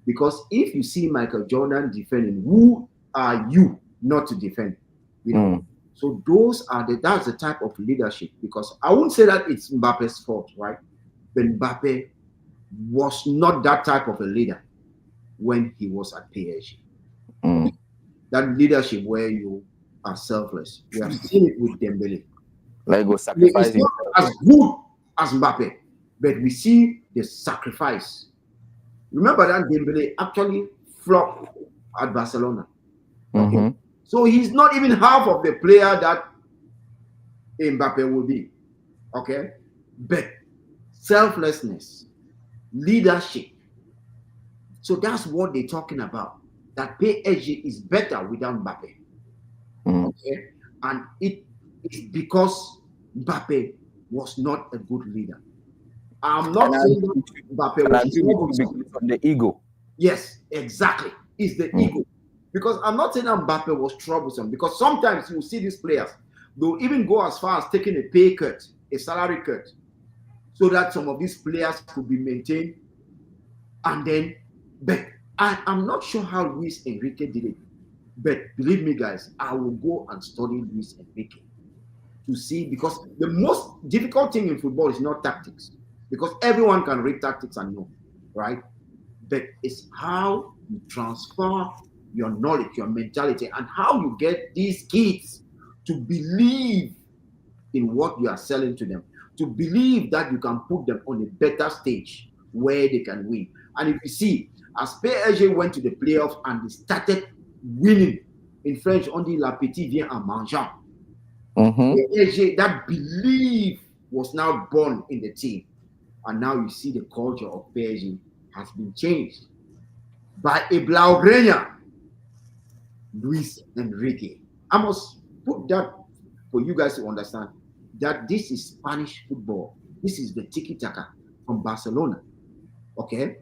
Because if you see Michael Jordan defending, who are you not to defend? So that's the type of leadership. Because I wouldn't say that it's Mbappe's fault, right? But Mbappe was not that type of a leader when he was at PSG. That leadership where you are selfless. We have seen it with Dembele. Like go sacrifice. It's not as good as Mbappe, but we see the sacrifice. Remember that Dembele actually flopped at Barcelona. Okay? So he's not even half of the player that Mbappe will be. Okay? But selflessness, leadership. So that's what they're talking about. That PSG is better without Mbappe. Okay? And it is because Mbappe was not a good leader. I'm not saying that Mbappe was because of the ego. Yes, exactly. It's the ego. Because I'm not saying that Mbappe was troublesome. Because sometimes you see these players, they'll even go as far as taking a pay cut, a salary cut, so that some of these players could be maintained. And then, but I'm not sure how Luis Enrique did it. But believe me, guys, I will go and study Luis Enrique to see, because the most difficult thing in football is not tactics. Because everyone can read tactics and know, right? But it's how you transfer your knowledge, your mentality, and how you get these kids to believe in what you are selling to them, to believe that you can put them on a better stage where they can win. And if you see, as PSG went to the playoff and they started winning, in French, on dit l'appétit vient en mangeant. PSG, that belief was now born in the team. And now you see the culture of PSG has been changed by a Blaugrana, Luis Enrique. I must put that for you guys to understand that this is Spanish football. This is the tiki-taka from Barcelona. Okay?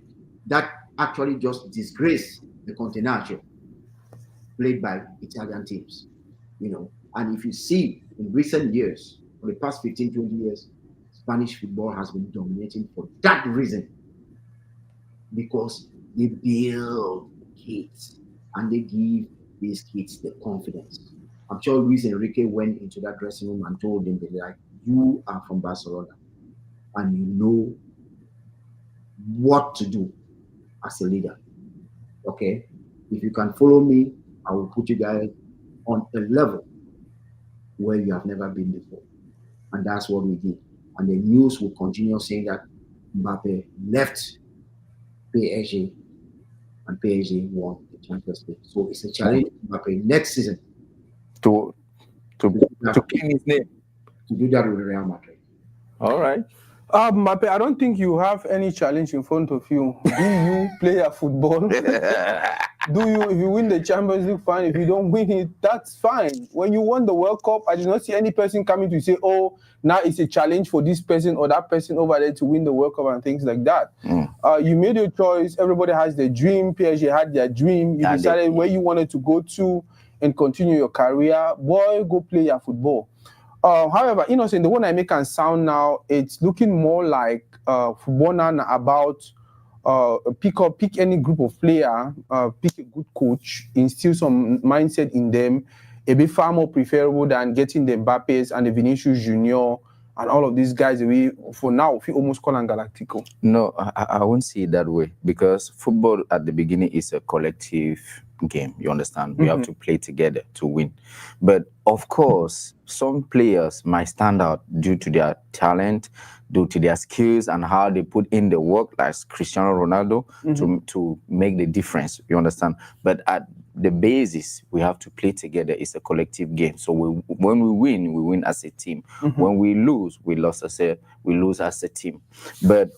That actually just disgraced the Catenaccio played by Italian teams. And if you see in recent years, for the past 15, 20 years, Spanish football has been dominating for that reason. Because they build kids and they give these kids the confidence. I'm sure Luis Enrique went into that dressing room and told them, like, you are from Barcelona and you know what to do as a leader. Okay? If you can follow me, I will put you guys on a level where you have never been before. And that's what we did. And the news will continue saying that Mbappe left PSG and PSG won the Champions League. So it's a challenge to Mbappe next season to clean his name. To do that with Real Madrid. All right. Mbappe, I don't think you have any challenge in front of you. Do you play a football? Do you, if you win the Champions League, fine. If you don't win it, that's fine. When you won the World Cup, I did not see any person coming to say, oh, now it's a challenge for this person or that person over there to win the World Cup and things like that. You made your choice. Everybody has their dream. PSG had their dream. You decided where you wanted to go to and continue your career. Boy, go play your football. However, Innocent, the one I make and sound now, it's looking more like football now about pick any group of player, pick a good coach, instill some mindset in them. It'd be far more preferable than getting the Mbappes and the Vinicius Junior and all of these guys. We for now, we almost call them Galactico. No, I won't see it that way, because football at the beginning is a collective game. You understand? We have to play together to win. But of course, some players might stand out due to their talent, due to their skills and how they put in the work, like Cristiano Ronaldo, to make the difference. You understand? But at the basis, we have to play together. It's a collective game. So when we win as a team. When we lose, we lose as a team. But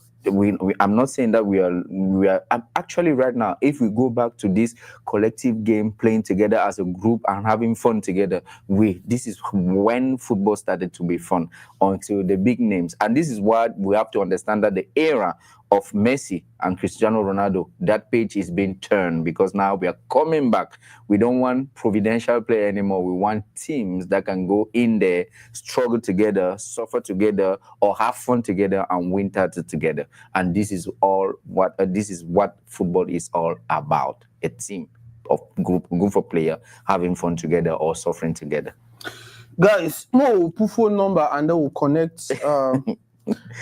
I'm not saying that we are actually right now, if we go back to this collective game, playing together as a group and having fun together, this is when football started to be fun, until the big names. And this is what we have to understand, that the era of Messi and Cristiano Ronaldo, that page is being turned, because now we are coming back. We don't want providential play anymore. We want teams that can go in there, struggle together, suffer together, or have fun together and win titles together. And this is what football is all about: a team of group of players having fun together or suffering together. Guys, we'll put phone number and then we'll connect.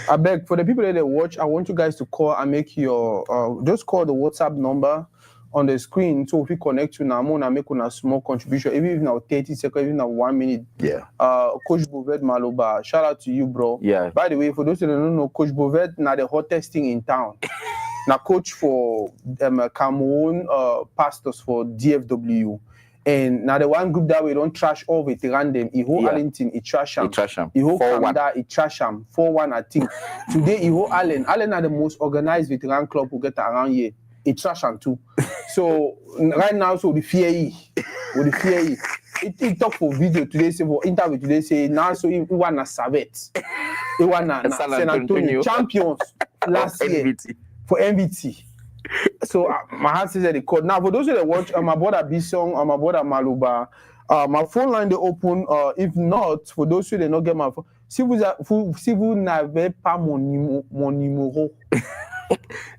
I beg, for the people that watch, I want you guys to call and make your just call the WhatsApp number on the screen. So if you connect to Namon and make a small contribution, even now 30 seconds, even now 1 minute. Yeah. Coach Bovet Maloba, shout out to you, bro. Yeah. By the way, for those who don't know, Coach Bovet now the hottest thing in town. Now coach for Cameroon pastors for DFW. And now the one group that we don't trash all veteran them. Iho Arlington, it trash them. Iho Canada, it trash them. 4-1, I think. Today, Iho Allen are the most organized veteran club who get around here. It trash them too. So right now, so the fear, it talk for video today, say for interview today, say now so he wanna Savet, he wanna San Antonio champions last year for MVT. So my heart says that the code. Now for those that watch, my brother Bisong, my brother Maluba, my phone line they open. If not, for those who they not get my phone, si vous n'avez pas mon numéro,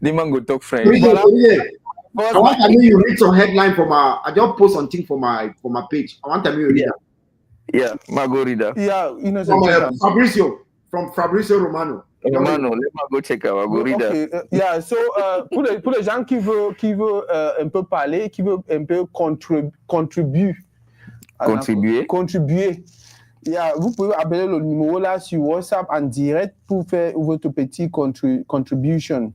the man go talk French. I want to know you read some headline from I just post something for my page. I want to know you read that. Yeah, Margarita. Yeah, you know, from Fabrizio Romano. Romano, let me go check out Margarita. Okay, yeah, so pour les gens qui veulent un peu parler, qui veulent un peu contribuer. Yeah, vous pouvez appeler le numéro là sur WhatsApp en direct pour faire votre petit contribution.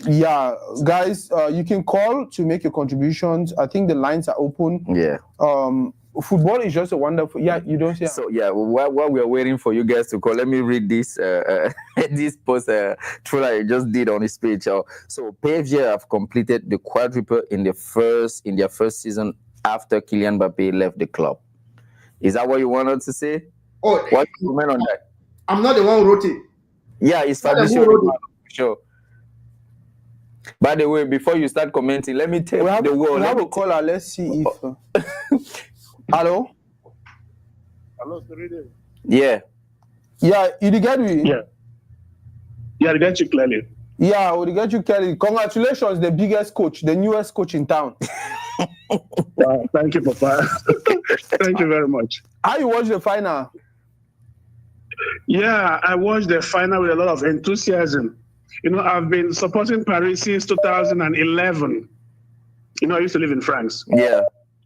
Yeah, guys, you can call to make your contributions. I think the lines are open. Yeah. Football is just a wonderful. Yeah, you don't say. So yeah, while we are waiting for you guys to call, let me read this this post Troller I just did on his page. So PSG have completed the quadruple in their first season after Kylian Mbappe left the club. Is that what you wanted to say? Oh, what you comment on that? I'm not the one who wrote it. Yeah, it's Fabrizio Romano, sure. By the way, before you start commenting, let me tell the world. We have a caller. Let's see if. Hello. Hello, Serede. Yeah. Yeah, you get me? Yeah, I get you clearly. Yeah, we get you clearly. Congratulations, the biggest coach, the newest coach in town. Wow, thank you, Papa. Thank you very much. How you watch the final? Yeah, I watched the final with a lot of enthusiasm. You know, I've been supporting Paris since 2011. You know, I used to live in France. Yeah.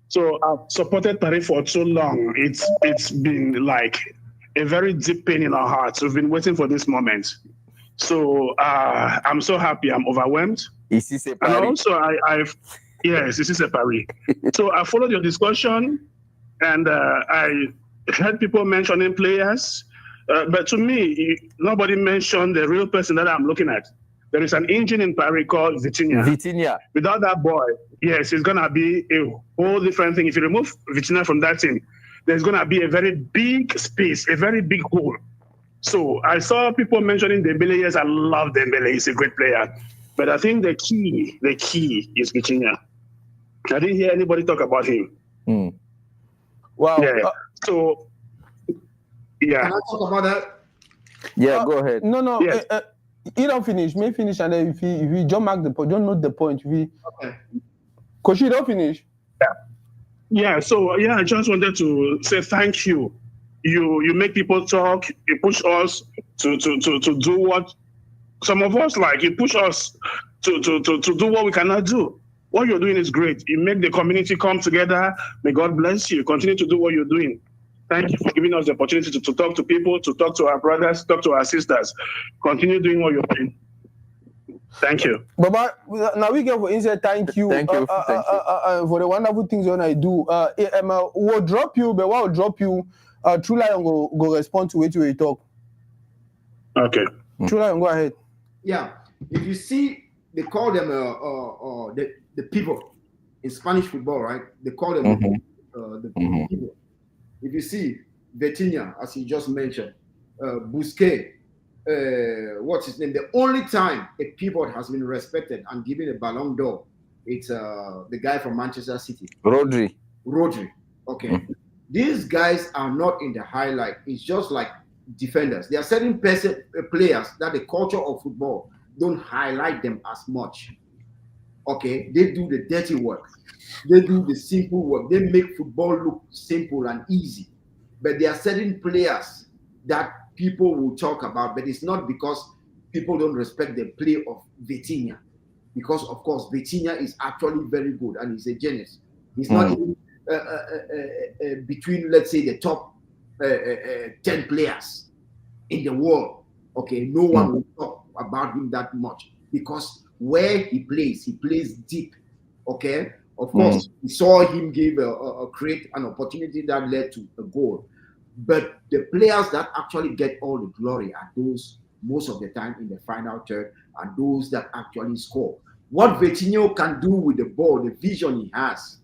So I've supported Paris for so long. It's been like a very deep pain in our hearts. We've been waiting for this moment. So I'm so happy. I'm overwhelmed. Is this a Paris? And also, yes, this is a Paris. So I followed your discussion, and I heard people mentioning players. But to me, nobody mentioned the real person that I'm looking at. There is an engine in Paris called Vitinha. Vitinha. Without that boy, yes, it's going to be a whole different thing. If you remove Vitinha from that team, there's going to be a very big space, a very big hole. So I saw people mentioning Dembele. Yes, I love Dembele. He's a great player. But I think the key is Vitinha. I didn't hear anybody talk about him. Wow. Yeah. So, yeah. Can I talk about that? Yeah, go ahead. No. Yes. You don't finish. May finish, and then if you don't mark the point, don't note the point. Okay. Coach, you don't finish. Yeah. So yeah, I just wanted to say thank you. You make people talk. You push us to do what some of us like. You push us to do what we cannot do. What you're doing is great. You make the community come together. May God bless you. Continue to do what you're doing. Thank you for giving us the opportunity to talk to people, to talk to our brothers, talk to our sisters. Continue doing what you're doing. Thank you. Baba, now we get for inside. Thank you. Thank you. For the wonderful things when I do. We'll drop you, but what will drop you? True Lion go respond to it when you talk. Okay. True Lion, go ahead. Yeah. If you see, they call them the pivot in Spanish football, right? They call them the pivot. If you see Vitinha, as you just mentioned, Busquets, what's his name? The only time a pivot has been respected and given a Ballon d'Or, it's the guy from Manchester City. Rodri. Okay. These guys are not in the highlight. It's just like defenders. There are certain players that the culture of football don't highlight them as much. Okay, they do the dirty work. They do the simple work. They make football look simple and easy. But there are certain players that people will talk about, but it's not because people don't respect the play of Vitinha. Because, of course, Vitinha is actually very good and he's a genius. He's not even between, let's say, the top 10 players in the world. Okay, no one will talk about him that much because where he plays deep. Okay, of course, we saw him give create an opportunity that led to a goal. But the players that actually get all the glory are those most of the time in the final third and those that actually score. What Vitinha can do with the ball, the vision he has.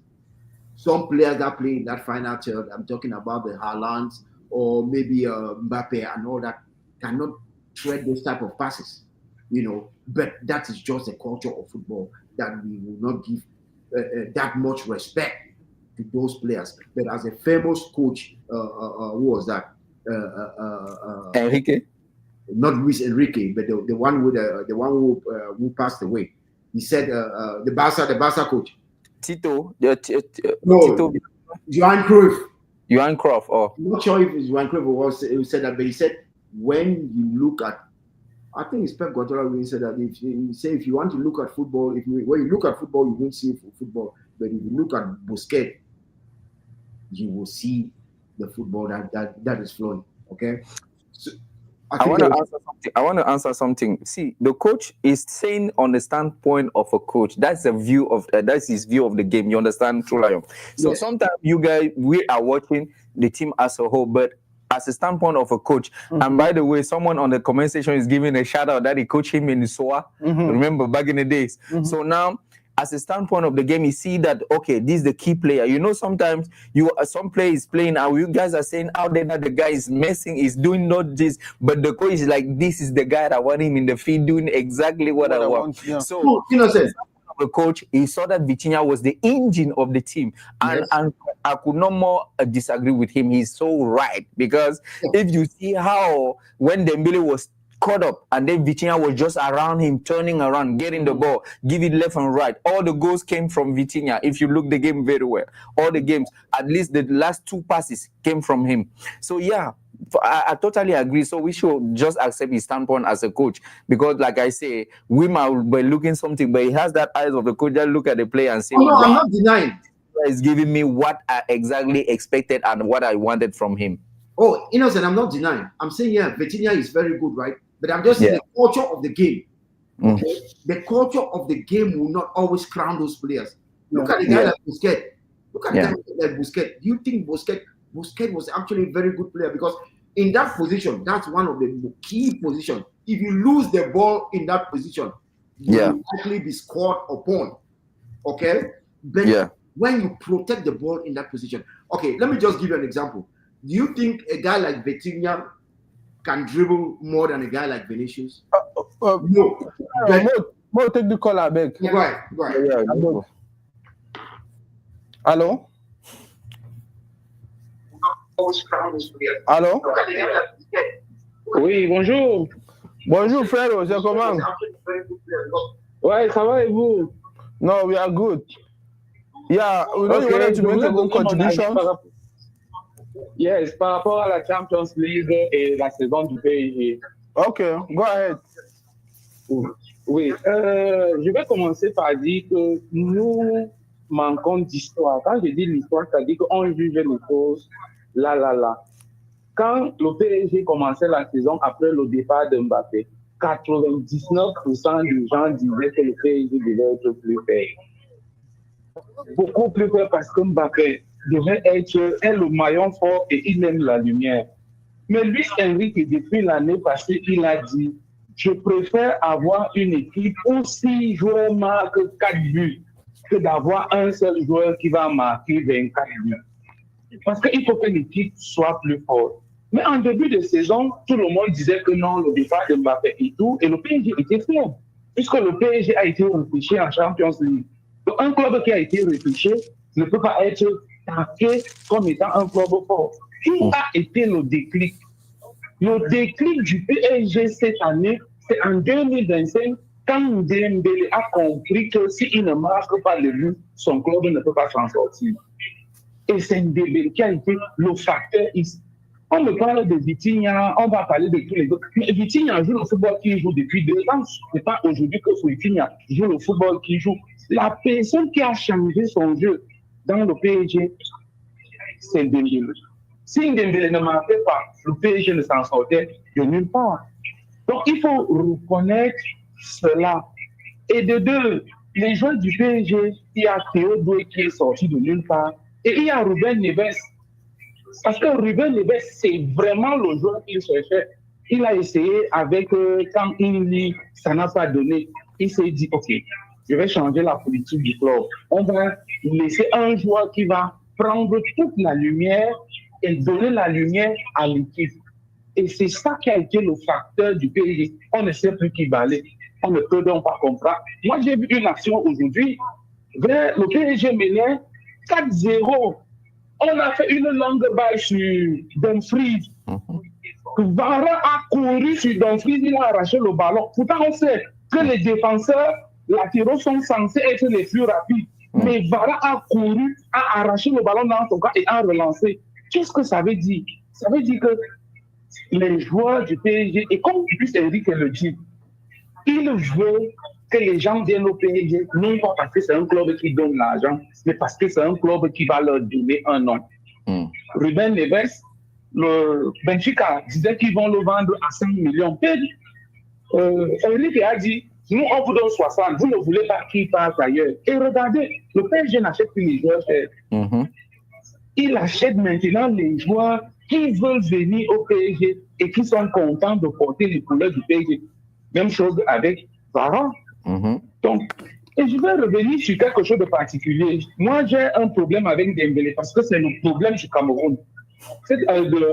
Some players that play in that final third, I'm talking about the Haalands or maybe Mbappe and all that, cannot tread those type of passes, you know. But that is just the culture of football that we will not give that much respect to those players. But as a famous coach, who was that? Enrique. Not Luis Enrique, but the one with the one who passed away. He said the Barca coach. Tito. No, Tito. Johan Cruyff. Johan Cruyff. Oh. I'm not sure if it's Johan Cruyff who said that, but he said when you look at, I think it's Pep Guardiola who said that if you want to look at football, when you look at football, you won't see football. But if you look at Busquets, you will see the football that is flowing. Okay. So, I want to answer something. See, the coach is saying on the standpoint of a coach. That's the view of that's his view of the game. You understand, True Lion? So sometimes you guys, we are watching the team as a whole, but as a standpoint of a coach. And by the way, someone on the comment section is giving a shout out that he coached him in SOA. Remember back in the days. So now, as a standpoint of the game, you see that, okay, this is the key player. You know, sometimes some player is playing and you guys are saying out there that the guy is messing, is doing not this, but the coach is like, this is the guy that I want him in the field doing exactly what I want. Yeah. So, innocent. The coach, he saw that Vitinha was the engine of the team, and I could not more disagree with him. He's so right, because if you see how when Dembele was caught up and then Vitinha was just around him, turning around, getting the ball, give it left and right. All the goals came from Vitinha. If you look the game very well, all the games, at least the last 2 passes came from him. So yeah, I totally agree. So we should just accept his standpoint as a coach, because like I say, we might be looking something, but he has that eyes of the coach that look at the player and say, no, I'm not denying. He's giving me what I exactly expected and what I wanted from him. Oh, innocent, I'm not denying. I'm saying, yeah, Vitinha is very good, right? But I'm just saying the culture of the game. Okay? The culture of the game will not always crown those players. Look at the guy like Busquets. Look at the guy like Busquets. Do you think Busquets was actually a very good player? Because in that position, that's one of the key positions. If you lose the ball in that position, you will likely be scored upon. Okay? But when you protect the ball in that position, okay, let me just give you an example. Do you think a guy like Vitinha can dribble more than a guy like Vinicius? No. Mo, take the call, I beg. Go ahead. Hello? Allô? Oui, bonjour. Bonjour, frère, c'est comment? Ouais, ça va et vous? No, we are good. Yeah, we know you wanted to make a good contribution. Yes, par rapport à la Champions League et la saison du PSG. Okay, go ahead. Oui, je vais commencer par dire que nous manquons d'histoire. Quand je dis l'histoire, c'est-à-dire qu'on juge les choses là. Quand le PSG commençait la saison après le départ de Mbappé, 99% des gens disaient que le PSG devait être plus fort. Beaucoup plus fort parce que Mbappé devait être le maillon fort et il aime la lumière. Mais Luis Enrique, depuis l'année passée, il a dit « Je préfère avoir une équipe où 6 joueurs marquent 4 buts que d'avoir un seul joueur qui va marquer 24 buts. » Parce qu'il faut que l'équipe soit plus forte. Mais en début de saison, tout le monde disait que non, le départ de Mbappé et tout, et le PSG était faible, puisque le PSG a été repêché en Champions League. Donc, un club qui a été repêché ne peut pas être taqué comme étant un club fort. Qui a été le déclic? Le déclic du PSG cette année, c'est en 2025, quand Dembélé a compris que s'il ne marque pas le but, son club ne peut pas s'en sortir. Et c'est Dembélé qui a été le facteur ici. On me parle de Vitinha, on va parler de tous les autres. Mais Vitinha joue le football qu'il joue depuis 2 ans. Ce n'est pas aujourd'hui que Vitinha joue le football qu'il joue. La personne qui a changé son jeu dans le PSG, c'est Dembélé. Si Dembélé ne marquait pas, le PSG ne s'en sortait de nulle part. Donc il faut reconnaître cela. Et de deux, les joueurs du PSG, il y a Théodore qui est sorti de nulle part. Et il y a Ruben Neves. Parce que Ruben Neves, c'est vraiment le joueur qu'il cherchait. Il a essayé avec quand Inli, ça n'a pas donné. Il s'est dit, OK, je vais changer la politique du club. On va laisser un joueur qui va prendre toute la lumière et donner la lumière à l'équipe. Et c'est ça qui a été le facteur du PSG. On ne sait plus qui va aller. On ne peut donc pas comprendre. Moi, j'ai vu une action aujourd'hui. Le PSG menait 4-0. On a fait une longue balle sur Dumfries. Varane a couru sur Dumfries, il a arraché le ballon. Pourtant, on sait que les défenseurs latéraux sont censés être les plus rapides. Mais Varane a couru, a arraché le ballon dans son cas et a relancé. Qu'est-ce que ça veut dire? Ça veut dire que les joueurs du PSG, et comme Luis Enrique le dit, il veut que les gens viennent au PSG, non pas parce que c'est un club qui donne l'argent, mais parce que c'est un club qui va leur donner un nom. Ruben Neves, le Benfica disait qu'ils vont le vendre à 5 millions. Enrique a dit, nous on vous donne 60, vous ne voulez pas qu'il parte ailleurs. Et regardez, le PSG n'achète plus les joueurs chers. Il achète maintenant les joueurs qui veulent venir au PSG et qui sont contents de porter les couleurs du PSG. Même chose avec Varane. Donc, et je vais revenir sur quelque chose de particulier. Moi, j'ai un problème avec Dembélé parce que c'est le problème du Cameroun.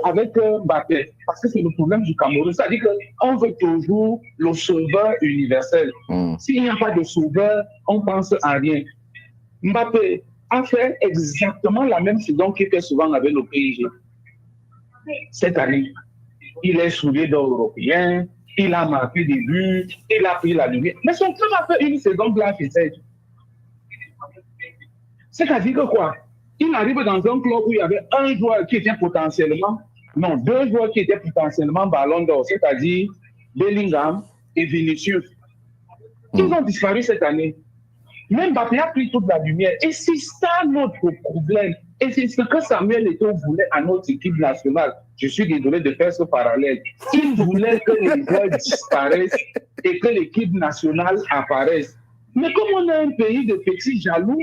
Avec Mbappé, parce que c'est le problème du Cameroun. C'est-à-dire qu'on veut toujours le sauveur universel. S'il n'y a pas de sauveur, on pense à rien. Mbappé a fait exactement la même saison qu'il fait souvent avec le PSG. Cette année, il est souillé d'Européens. Il a marqué des buts, il a pris la lumière. Mais son club a fait une saison blanche et sèche. C'est-à-dire que quoi? Il arrive dans un club où il y avait un joueur qui était potentiellement, non, 2 joueurs qui étaient potentiellement ballon d'or, c'est-à-dire Bellingham et Vinicius. Ils ont disparu cette année. Même Mbappé a pris toute la lumière. Et c'est ça notre problème. Et c'est ce que Samuel Eto'o voulait à notre équipe nationale. Je suis désolé de faire ce parallèle. Il voulait que les joueurs disparaissent et que l'équipe nationale apparaisse. Mais comme on a un pays de petits jaloux,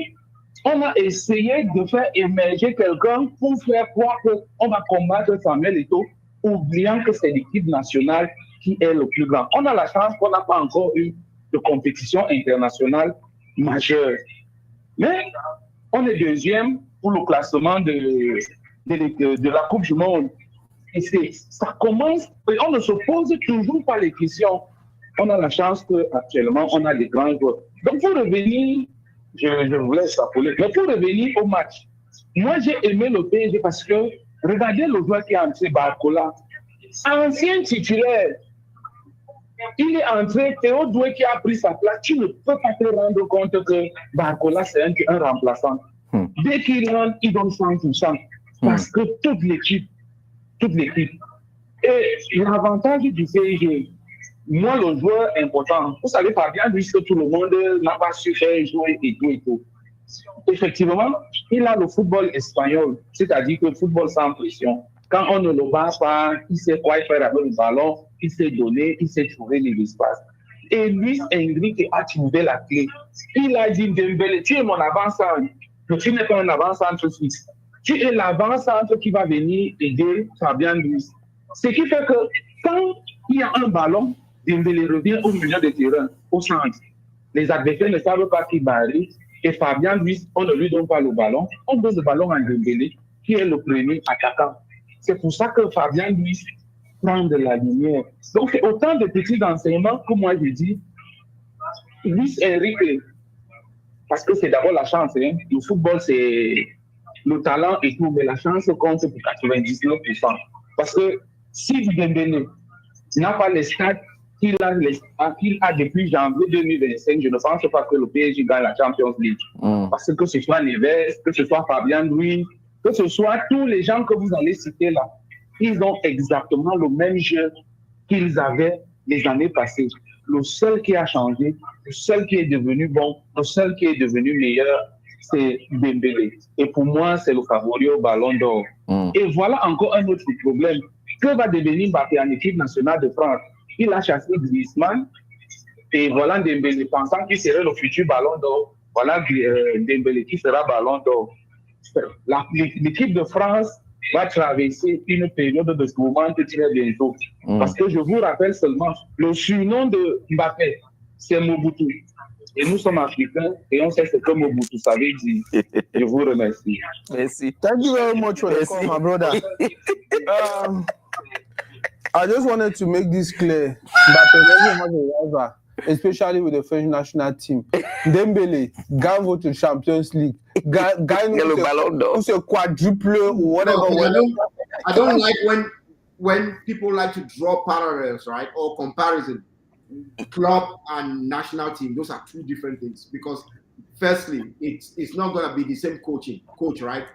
on a essayé de faire émerger quelqu'un pour faire croire qu'on va combattre Samuel Eto'o. oubliant que c'est l'équipe nationale qui est le plus grand. On a la chance qu'on n'a pas encore eu de compétition internationale majeure. Mais on est deuxième pour le classement de la Coupe du Monde. Et ça commence, et on ne se pose toujours pas les questions. On a la chance qu'actuellement, on a des grands joueurs. Donc, pour revenir, je vous laisse appeler, mais pour revenir au match, moi, j'ai aimé le PSG parce que, regardez le joueur qui est entré, Barcola, ancien titulaire. Il est entré, Théo Doué qui a pris sa place. Tu ne peux pas te rendre compte que Barcola, c'est un remplaçant. Dès qu'il rentre, il donne 100%. Parce que toute l'équipe. Et l'avantage du PSG, moi, le joueur important, vous savez, Fabien, puisque tout le monde n'a pas su faire jouer et tout. Effectivement, il a le football espagnol, c'est-à-dire que le football sans pression. Quand on ne le bat pas, il sait quoi faire avec le ballon, il sait donner, il sait trouver les espaces. Et Luis Enrique a trouvé la clé. Il a dit, Dembélé, tu es mon avant-centre, mais tu n'es pas un avant-centre suisse. Tu es l'avant-centre qui va venir aider Fabien Ruiz. Ce qui fait que quand il y a un ballon, Dembélé revient au milieu de terrain, au centre. Les adversaires ne savent pas qui barrer. Et Fabien Ruiz, on ne lui donne pas le ballon. On donne le ballon à Dembélé, qui est le premier attaquant. C'est pour ça que Fabien Ruiz prend de la lumière. Donc, c'est autant de petits enseignements que moi, je dis. Luis Enrique, parce que c'est d'abord la chance. Hein. Le football, c'est le talent et tout, mais la chance compte pour 99%. Parce que si Dembélé n'a pas les stats qu'il a depuis janvier 2025, je ne pense pas que le PSG gagne la Champions League. Parce que ce soit Neves, que ce soit Fabien Ruiz, que ce soit tous les gens que vous allez citer là, ils ont exactement le même jeu qu'ils avaient les années passées. Le seul qui a changé, le seul qui est devenu bon, le seul qui est devenu meilleur, c'est Dembélé. Et pour moi, c'est le favori au Ballon d'Or. Et voilà encore un autre problème. Que va devenir Mbappé en équipe nationale de France? Il a chassé Griezmann et voilà Dembélé, pensant qu'il serait le futur Ballon d'Or. Voilà Dembélé qui sera Ballon d'Or. L'équipe de France va traverser une période de tourmente très bientôt. Parce que je vous rappelle seulement, le surnom de Mbappé, c'est Mobutu. Et nous sommes africains et on sait ce que Mobutu savait dire. Je vous remercie. Merci. Thank you very much for the call, my brother. I just wanted to make this clear. Mbappé doesn't have a rival, especially with the French national team. Dembele, go to Champions League. Guy who's a quadruple or whatever. No, I don't like when people like to draw parallels, right, or comparison. Club and national team, those are two different things. Because firstly, it's not going to be the same coach, right?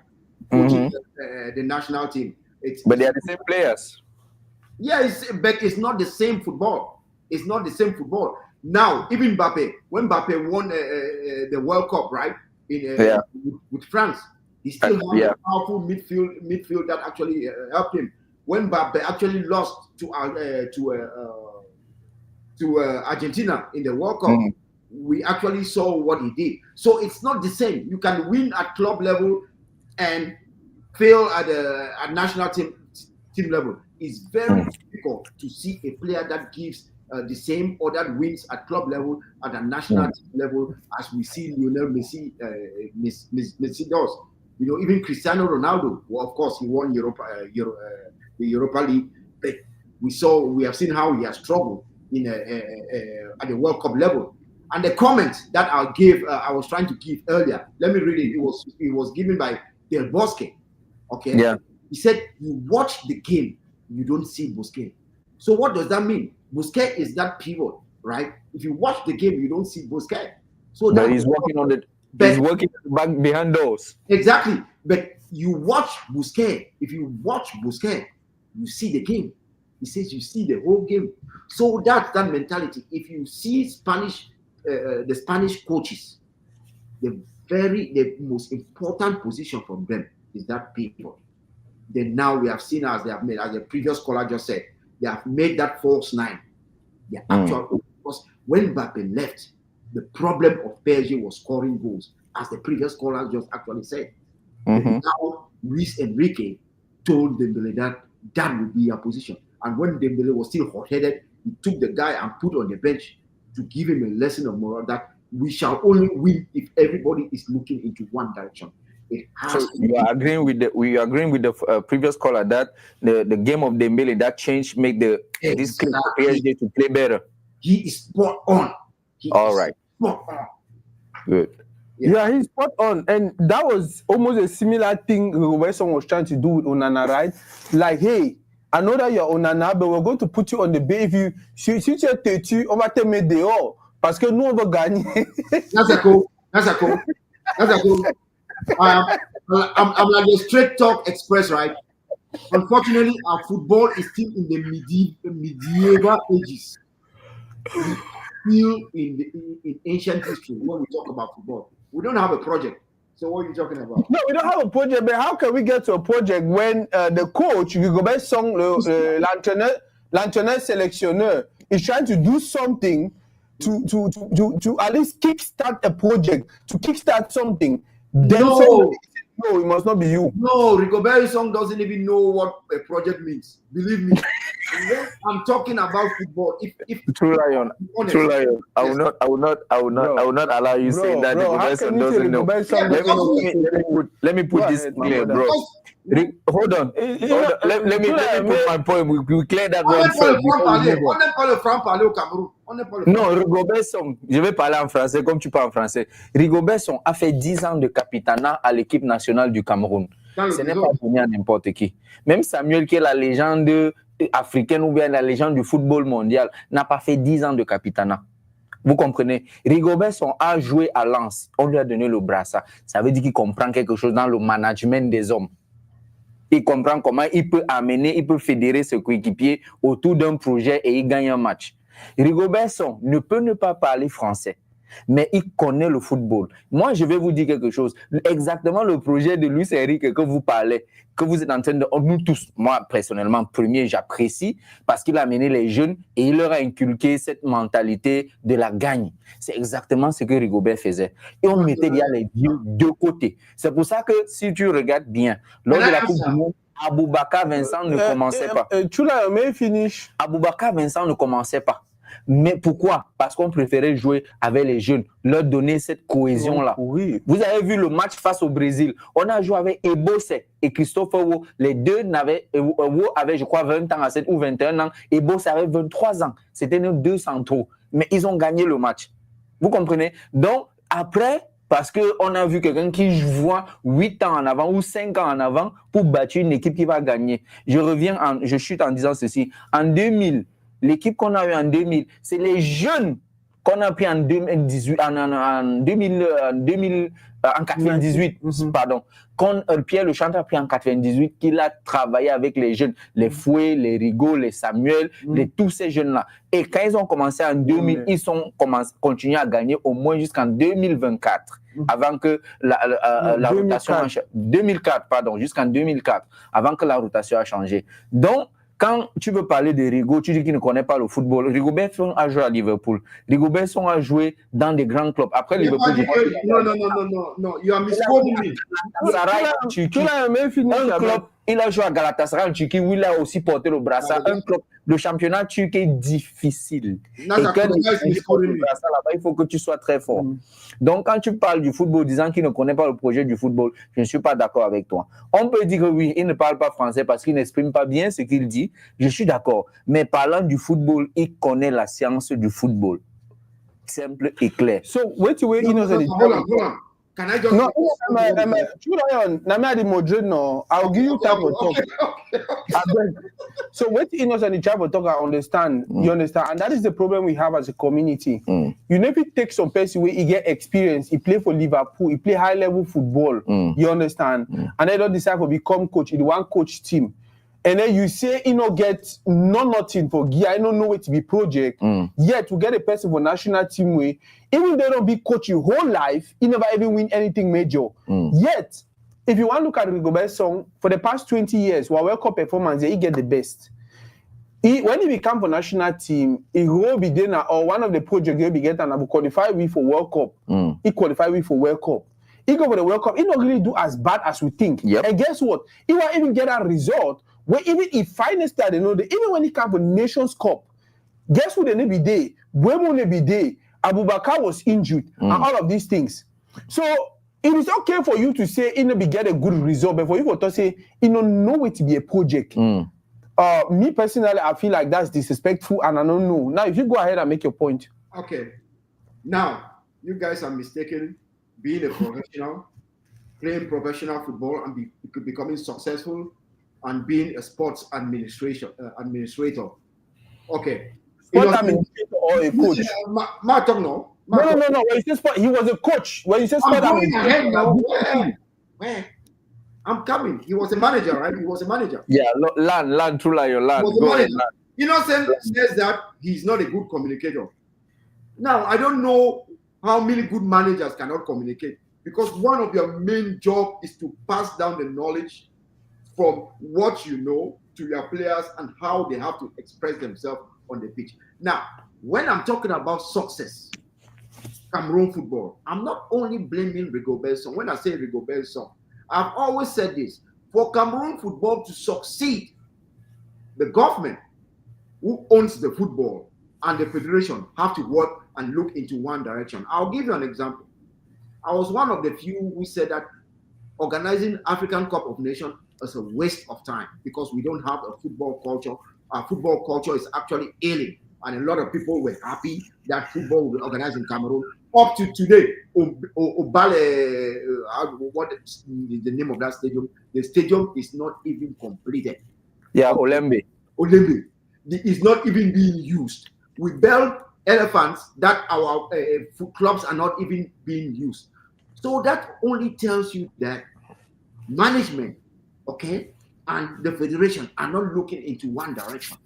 Coaching the national team. But they are the same players. Yeah, but it's not the same football. It's not the same football. Now, even Mbappé, when Mbappé won the World Cup, right, with France, he still had a powerful midfield that actually helped him. When Mbappé actually lost to Argentina in the World Cup, we actually saw what he did. So it's not the same. You can win at club level and fail at national team level. It's very difficult to see a player that gives the same or that wins at club level at a national team level as we see Lionel Messi does. You know, even Cristiano Ronaldo. Well, of course, he won the Europa League, but we have seen how he has struggled at the World Cup level. And the comment that I was trying to give earlier, let me read it. It was given by Del Bosque. Okay. Yeah. He said, "You watch the game, you don't see Busquets." So what does that mean? Busquets is that pivot, right? If you watch the game, you don't see Busquets. So that he's working he's working back behind those. Exactly. But you watch Busquets. If you watch Busquets, you see the game. He says you see the whole game. So that's that mentality. If you see the Spanish coaches, the most important position from them is that pivot. Then now we have seen, as the previous caller just said, they have made that false nine. The actual, because when Mbappé left, the problem of PSG was scoring goals, as the previous caller just actually said. Now Luis Enrique told Dembélé that that would be your position. And when Dembele was still hot-headed, he took the guy and put on the bench to give him a lesson of moral that we shall only win if everybody is looking into one direction. It has So you are agreeing with the previous caller that the game of Dembele that change make this PSG to play better. He is spot on. All right. Spot on. Good. Yeah, he's spot on. And that was almost a similar thing Robertson was trying to do with Onana, right? Like, hey, I know that you're Onana, but we're going to put you on the bay. If you si tu es têtu, on va te mettre dehors. Parce que nous, on va gagner. That's a cool. I'm like a straight talk express, right? Unfortunately, our football is still in the medieval ages. Still in ancient history when we talk about football. We don't have a project. So what are you talking about? No, we don't have a project, but how can we get to a project when the coach, Rigobert Song, l'entraîneur sélectionneur, is trying to do something to at least kickstart a project, to kickstart something? Then no, it must not be you. No, Rigobert Song doesn't even know what a project means. Believe me. I'm talking about football. If True Lion. I will not allow you saying that Rigobert Song doesn't know. Let me put this clear, bro. Hold on. Let me put my point. We clear that one first. Non, Rigobert Song, je vais parler en français comme tu parles en français. Rigobert Song a fait 10 ans de capitanat à l'équipe nationale du Cameroun. Ce n'est pas donné à n'importe qui. Même Samuel, qui est la légende africaine ou bien la légende du football mondial, n'a pas fait 10 ans de capitanat. Vous comprenez? Rigobert Song a joué à Lens. On lui a donné le brassard. Ça veut dire qu'il comprend quelque chose dans le management des hommes. Il comprend comment il peut amener, il peut fédérer ses coéquipiers autour d'un projet et il gagne un match. Rigobert Song ne peut ne pas parler français, mais il connaît le football. Moi, je vais vous dire quelque chose. Exactement le projet de Luis Enrique que vous parlez, que vous êtes en train de... Nous tous, moi, personnellement, premier, j'apprécie parce qu'il a amené les jeunes et il leur a inculqué cette mentalité de la gagne. C'est exactement ce que Rigobert faisait. Et on mettait les vieux de côté. C'est pour ça que, si tu regardes bien, lors de la Coupe du Monde, Aboubakar Vincent ne commençait pas. Tu l'as mais finish. Aboubakar Vincent ne commençait pas. Mais pourquoi? Parce qu'on préférait jouer avec les jeunes, leur donner cette cohésion-là. Oui. Vous avez vu le match face au Brésil. On a joué avec Ebose et Christopher Wo. Les deux Wo avait, je crois, 20 ans à 7 ou 21 ans. Ebose avait 23 ans. C'était nos deux centraux. Mais ils ont gagné le match. Vous comprenez? Donc, après, parce qu'on a vu quelqu'un qui voit 8 ans en avant ou 5 ans en avant pour battre une équipe qui va gagner. Je chute en disant ceci. En 2000, l'équipe qu'on a eu en 2000, c'est les jeunes qu'on a pris en 2018, en 98, pardon. Quand Pierre Le Chantre a pris en 98, qu'il a travaillé avec les jeunes, les Fouet, les Rigaud, les Samuel, tous ces jeunes-là. Et quand ils ont commencé en 2000, ils ont continué à gagner au moins jusqu'en 2024, avant que la rotation... 2004, pardon, jusqu'en 2004, avant que la rotation a changé. Donc, quand tu veux parler de Rigaud, tu dis qu'il ne connaît pas le football. Rigobert Song a joué à Liverpool. Rigobert Song a joué dans des grands clubs. Après Liverpool, non. You are misquoting me. Il a joué à Galatasaray en Turquie où il a aussi porté le brassard. Un club, le championnat turc est difficile. Et quand tu portes le brassard là-bas, il faut que tu sois très fort. Donc, quand tu parles du football disant qu'il ne connaît pas le projet du football, je ne suis pas d'accord avec toi. On peut dire que oui, il ne parle pas français parce qu'il n'exprime pas bien ce qu'il dit. Je suis d'accord. Mais parlant du football, il connaît la science du football. Simple et clair. So, wait, Hold on. Can I just... No, I'll give you time to talk. So what innocent in travel talk, I understand. You understand? And that is the problem we have as a community. You never take some person where he get experience, he play for Liverpool, he play high level football. You understand? And they don't decide to become coach in one coach team. And then you say, get nothing for gear, I don't know what to be project. Yet to get a person for national team way, even if they don't be coach your whole life, he never even win anything major. Yet, if you want to look at Rigobert Song, for the past 20 years, while World Cup performance, he get the best. When he become for national team, he will be there or one of the projects he'll be getting and will qualify with for World Cup. He qualify with for World Cup. He go for the World Cup. He don't really do as bad as we think. And guess what? He won't even get a result When even if finance that they know that even when it comes to Nations Cup, guess who they may be there? Buemo may be there. Abubakar was injured and all of these things. So it is okay for you to say be get a good result, but for you to say know it to be a project. Me personally, I feel like that's disrespectful, and I don't know. Now, if you go ahead and make your point. Okay. Now, you guys are mistaken being a professional, playing professional football and becoming successful and being a sports administrator. Okay. Sport administrator or a coach? No. No. When you say sport, he was a coach. When you say sport administrator, where? I'm coming. He was a manager, right? He was a manager. Yeah, land, true like your land. Innocent says that he's not a good communicator. Now, I don't know how many good managers cannot communicate, because one of your main job is to pass down the knowledge from what you know to your players and how they have to express themselves on the pitch. Now, when I'm talking about success, Cameroon football, I'm not only blaming Rigobert Song. When I say Rigobert Song, I've always said this: for Cameroon football to succeed, the government who owns the football and the federation have to work and look into one direction. I'll give you an example. I was one of the few who said that organizing African Cup of Nations is a waste of time because we don't have a football culture. Our football culture is actually ailing, and a lot of people were happy that football will be organized in Cameroon. Up to today, Obale, what is the name of that stadium? The stadium is not even completed. Yeah, Olembe. Olembe is not even being used. We build elephants that our clubs are not even being used. So that only tells you that management, okay, and the federation are not looking into one direction.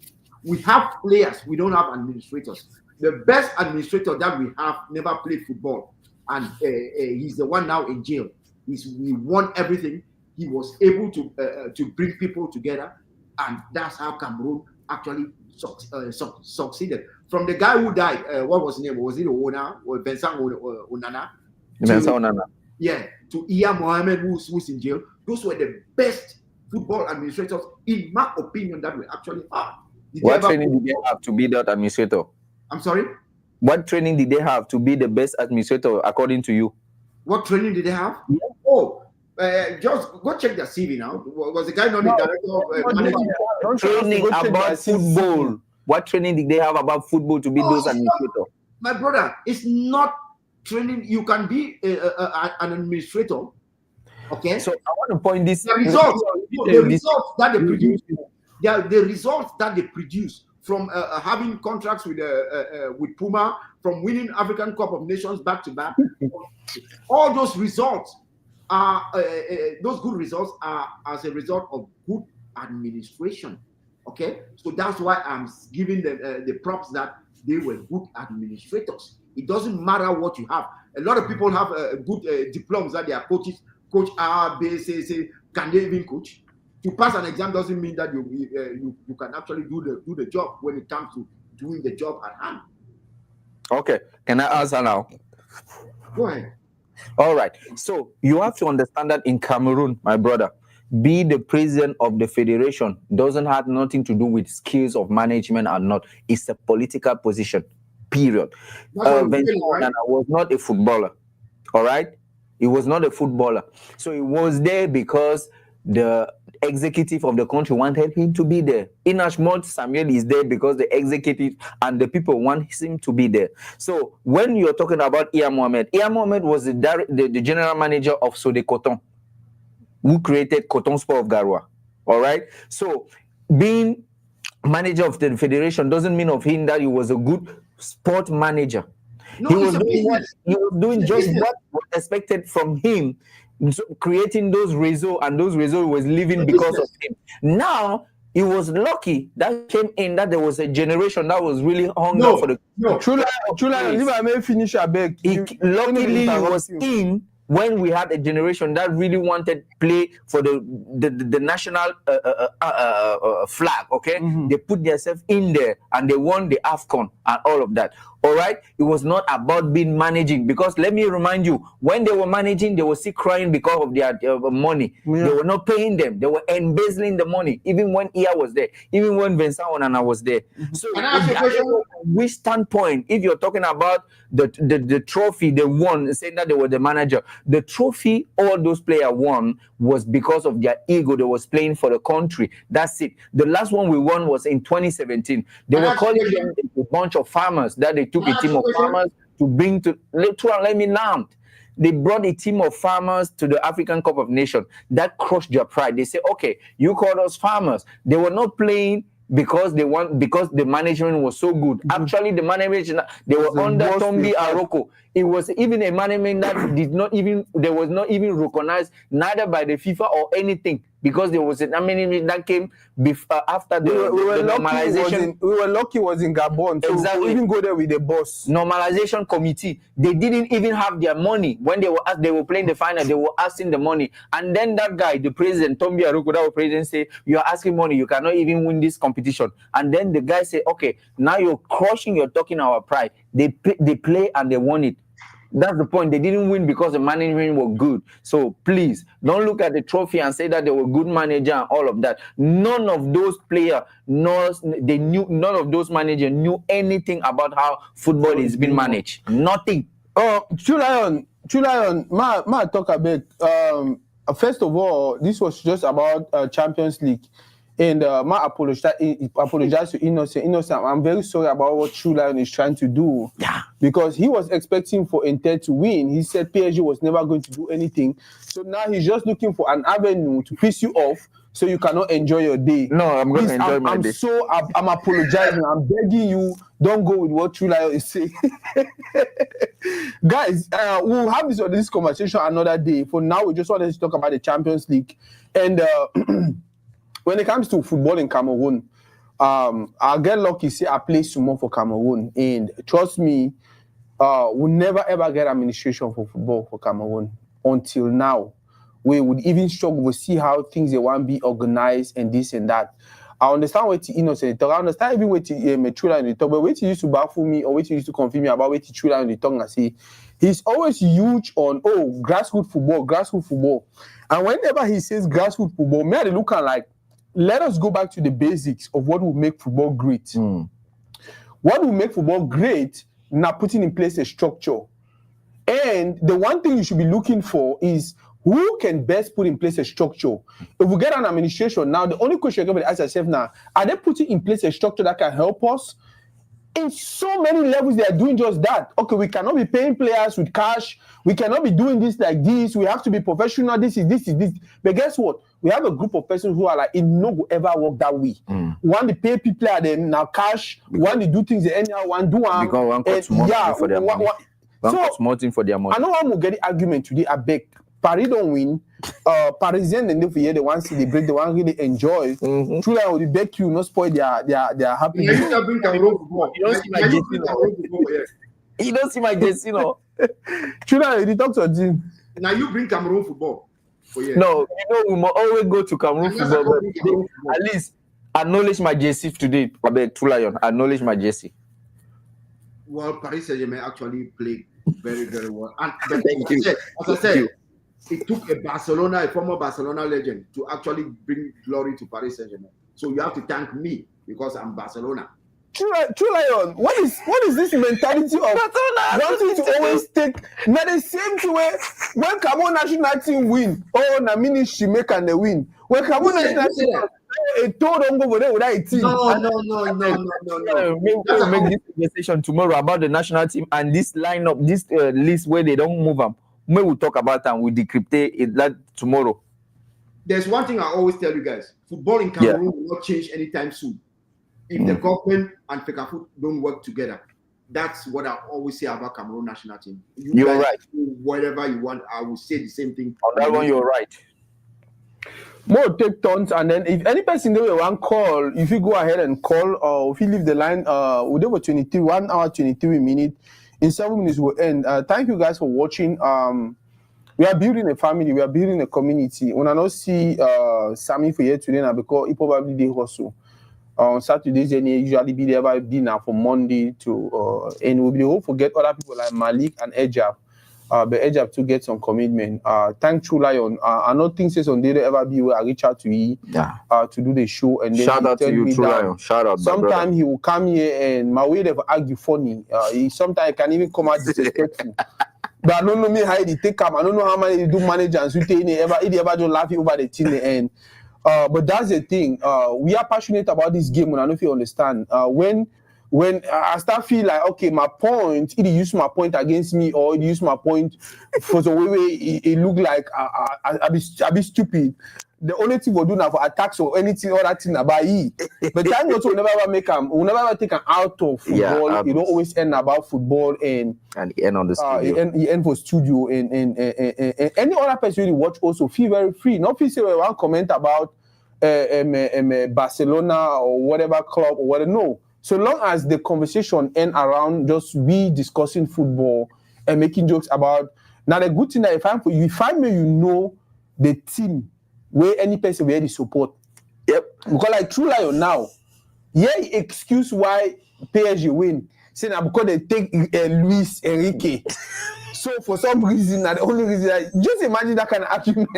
We have players, we don't have administrators. The best administrator that we have never played football, and he's the one now in jail. He won everything. He was able to bring people together, and that's how Cameroon actually succeeded. From the guy who died, what was his name? Was it Ona or Vincent Onana? Vincent Onana. Yeah, to Iya Mohammed, who's in jail. Those were the best football administrators, in my opinion, that we actually are. What training did they have to be that administrator? I'm sorry? What training did they have to be the best administrator, according to you? What training did they have? Yeah. Oh, just go check their CV now. Was the guy not the director of training about football? What training did they have about football to be those administrators? My brother, it's not training. You can be an administrator. Okay. So I want to point this. The results that they produce. The results that they produce from having contracts with Puma, from winning African Cup of Nations back to back, all those results are those good results are as a result of good administration. Okay, so that's why I'm giving them the props that they were good administrators. It doesn't matter what you have. A lot of people have good diplomas that they are coaches. Coach A, B, C, can they even coach? To pass an exam doesn't mean that you can actually do the job when it comes to doing the job at hand. Okay, can I answer now? Go ahead. All right. So you have to understand that in Cameroon, my brother, be the president of the federation doesn't have nothing to do with skills of management or not. It's a political position. Period. Vincent Onana was not a footballer. All right. He was not a footballer. So he was there because the executive of the country wanted him to be there. Inashmont Samuel is there because the executive and the people want him to be there. So when you're talking about Iya Mohammed was the general manager of Sode Coton, who created Coton Sport of Garoua. All right. So being manager of the federation doesn't mean of him that he was a good sport manager. No, he was doing just what was expected from him, creating those results, and those results was living because of him. Now he was lucky that came in that there was a generation that was really hungry for the. Truly, if I may finish a beg. Luckily, he was in when we had a generation that really wanted play for the national flag. Okay, they put themselves in there and they won the AFCON and all of that. All right, it was not about being managing, because let me remind you, when they were managing, they were still crying because of their money. Yeah. They were not paying them. They were embezzling the money, even when Ia was there, even when Vincent Onana was there. So, Can I ask you a question? which standpoint, if you're talking about the trophy they won, saying that they were the manager, the trophy all those players won was because of their ego. They was playing for the country. That's it. The last one we won was in 2017. They Can I were ask you a calling question? them a bunch of farmers that they took Can I a ask team you a of question? farmers to bring to let me land. They brought a team of farmers to the African Cup of Nations. That crushed their pride. They say, okay, you called us farmers. They were not playing because the management was so good. Actually, the management, they were the under worst Tombi we've had. Aroko. It was even a management that was not even recognized neither by the FIFA or anything, because there was a management that came after the normalization. We were lucky it was in Gabon, so Exactly. we could even go there with the boss. Normalization committee. They didn't even have their money when they were playing the final. They were asking the money, and then that guy, the president Tombi Aroko, that was president, say, "You are asking money. You cannot even win this competition." And then the guy say, "Okay, now you're crushing. You're talking our pride." They play and they won it. That's the point. They didn't win because the management were good. So please don't look at the trophy and say that they were good manager and all of that. None of those players, none of those managers knew anything about how football is being managed. Nothing. Chulion, ma talk a bit. First of all, this was just about Champions League. And ma apologize to Innocent. Innocent, I'm very sorry about what Chulion is trying to do. Yeah. Because he was expecting for Inter to win. He said PSG was never going to do anything. So now he's just looking for an avenue to piss you off so you cannot enjoy your day. No, I'm going to enjoy my day. I'm apologizing. I'm begging you, don't go with what Chulion is saying. Guys, we'll have this conversation another day. For now, we just wanted to talk about the Champions League. And when it comes to football in Cameroon, I'll get lucky, say I play sumo for Cameroon. And trust me, we'll never ever get administration for football for Cameroon until now. We would even struggle to see how things they want to be organized and this and that. I understand what the Innocent talk. I understand even what the Chula and the talk, but what he used to baffle me or what he used to confuse me about what the Chula and the talk, I say, he's always huge on grassroots football. And whenever he says grassroots football, me I look at like, let us go back to the basics of what will make football great. What will make football great? Now putting in place a structure. And the one thing you should be looking for is who can best put in place a structure. If we get an administration now, the only question you're going to ask yourself now, are they putting in place a structure that can help us? In so many levels, they are doing just that. Okay, we cannot be paying players with cash. We cannot be doing this like this. We have to be professional. This is this. But guess what? We have a group of persons who are like, it no go ever work that way. One, they pay people them now cash. One, they do things they anyhow one do. Because one cut small thing for their money. One cut small thing for their money. I know one will get the argument today. I beg. Paris don't win. Parisian and if the one celebrate, the one really enjoy. Truly, I would beg you not spoil their happy. You don't see my jersey, you don't see my jersey, no. Truly, you talk to a team. Now you bring Cameroon football. No, we must always go to Cameroon football. At least acknowledge my jersey today. I beg True Lion, acknowledge my jersey. Well, Paris Saint-Germain actually played very, very well. And as I said, it took a former Barcelona legend, to actually bring glory to Paris Saint-Germain. So you have to thank me because I'm Barcelona. True Lion, what is this mentality of wanting to always take now the same way when Cameroon national team win? Oh, na mini she make and they win. When Cameroon national team a told don't go over there without a team. No. We'll make this conversation tomorrow about the national team and this lineup, this list where they don't move them. We will talk about and we decrypt it that tomorrow. There's one thing I always tell you guys: football in Cameroon will not change anytime soon. If the government and FECAFOOT don't work together, that's what I always say about Cameroon national team. You're right. Do whatever you want, I will say the same thing. On that one, you're right. More take turns, and then if any person there want call, if you go ahead and call, or if you leave the line, we'll do 1 hour 23 minutes. In 7 minutes we'll end. Thank you guys for watching. We are building a family. We are building a community. When I don't see Sammy for here today now because he probably did hustle. On Saturdays, and he usually be there by dinner from Monday to and we won't forget other people like Malik and Ejab. But Ejab to get some commitment. Thank True Lion. I don't think says on day ever be where I reach out to he to do the show, and then Shout he out to turned you, me True down. Lion. Shout out, my brother. Sometimes he will come here and my way they argue funny. He sometimes can even come out disrespectful. But I don't know me how he take him. I don't know how many he do managers who take ever just laughing over the thing and but that's the thing. We are passionate about this game, and I don't know if you understand. When I start feel like okay, my point, either use my point against me or use my point for the way it look like I be stupid. The only thing we'll do now for attacks or anything other thing about it. But time also will never ever make them. We'll never ever take them out of football. It don't always end about football and end on the studio. It end for studio and any other person really watch also feel very free. Not feel say one comment about Barcelona or whatever club or whatever. No. So long as the conversation end around just we discussing football and making jokes about. Now the good thing that you find me, you know the team where any person will support. Yep. Because like True Lion now, excuse why PSG win. Say now because they take Luis Enrique. So for some reason, the only reason, just imagine that kind of argument.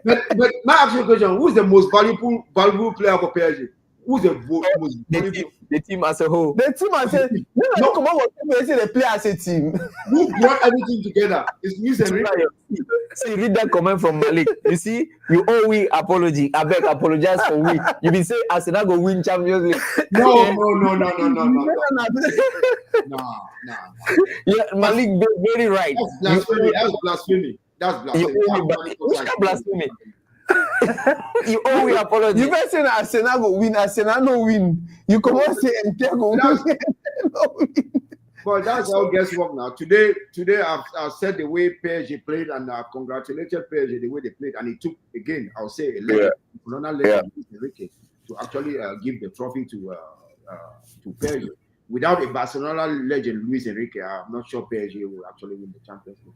but my actual question: who's the most valuable player for PSG? Who's the most valuable? The team as a whole. The team as a no. Come on, they play as a team. Who brought everything together? It's Luis Enrique. See, read that comment from Malik. You see, you owe we apology. I beg, apologize for we. You been say Arsenal go win Champions League. No. Yeah, Malik, very right. That's blasphemy. That's blasphemy. Which kind of blasphemy? You owe we apology. You better say Arsenal go win. Arsenal no win. You come on say Inter go win. But that's how guess work now. Today I've said the way PSG played and I've congratulated PSG the way they played, and it took again I'll say a legend, Enrique, to actually give the trophy to PSG. Without a Barcelona legend Luis Enrique, I'm not sure PSG will actually win the Champions League.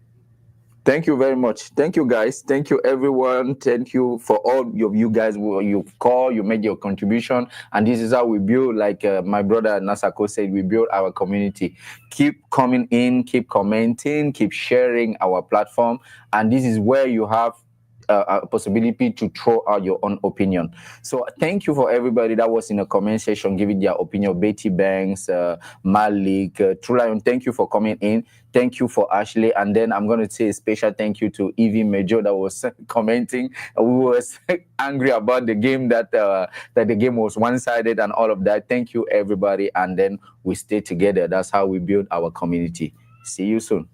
Thank you very much. Thank you, guys. Thank you, everyone. Thank you for all of you guys who you call, you made your contribution. And this is how we build, like my brother Nasako said, we build our community. Keep coming in, keep commenting, keep sharing our platform. And this is where you have a possibility to throw out your own opinion. So thank you for everybody that was in the comment section giving their opinion. Betty Banks, Malik, True Lion, thank you for coming in. Thank you for Ashley. And then I'm going to say a special thank you to Evie Major that was commenting. We was angry about the game that the game was one-sided and all of that. Thank you, everybody. And then we stay together. That's how we build our community. See you soon.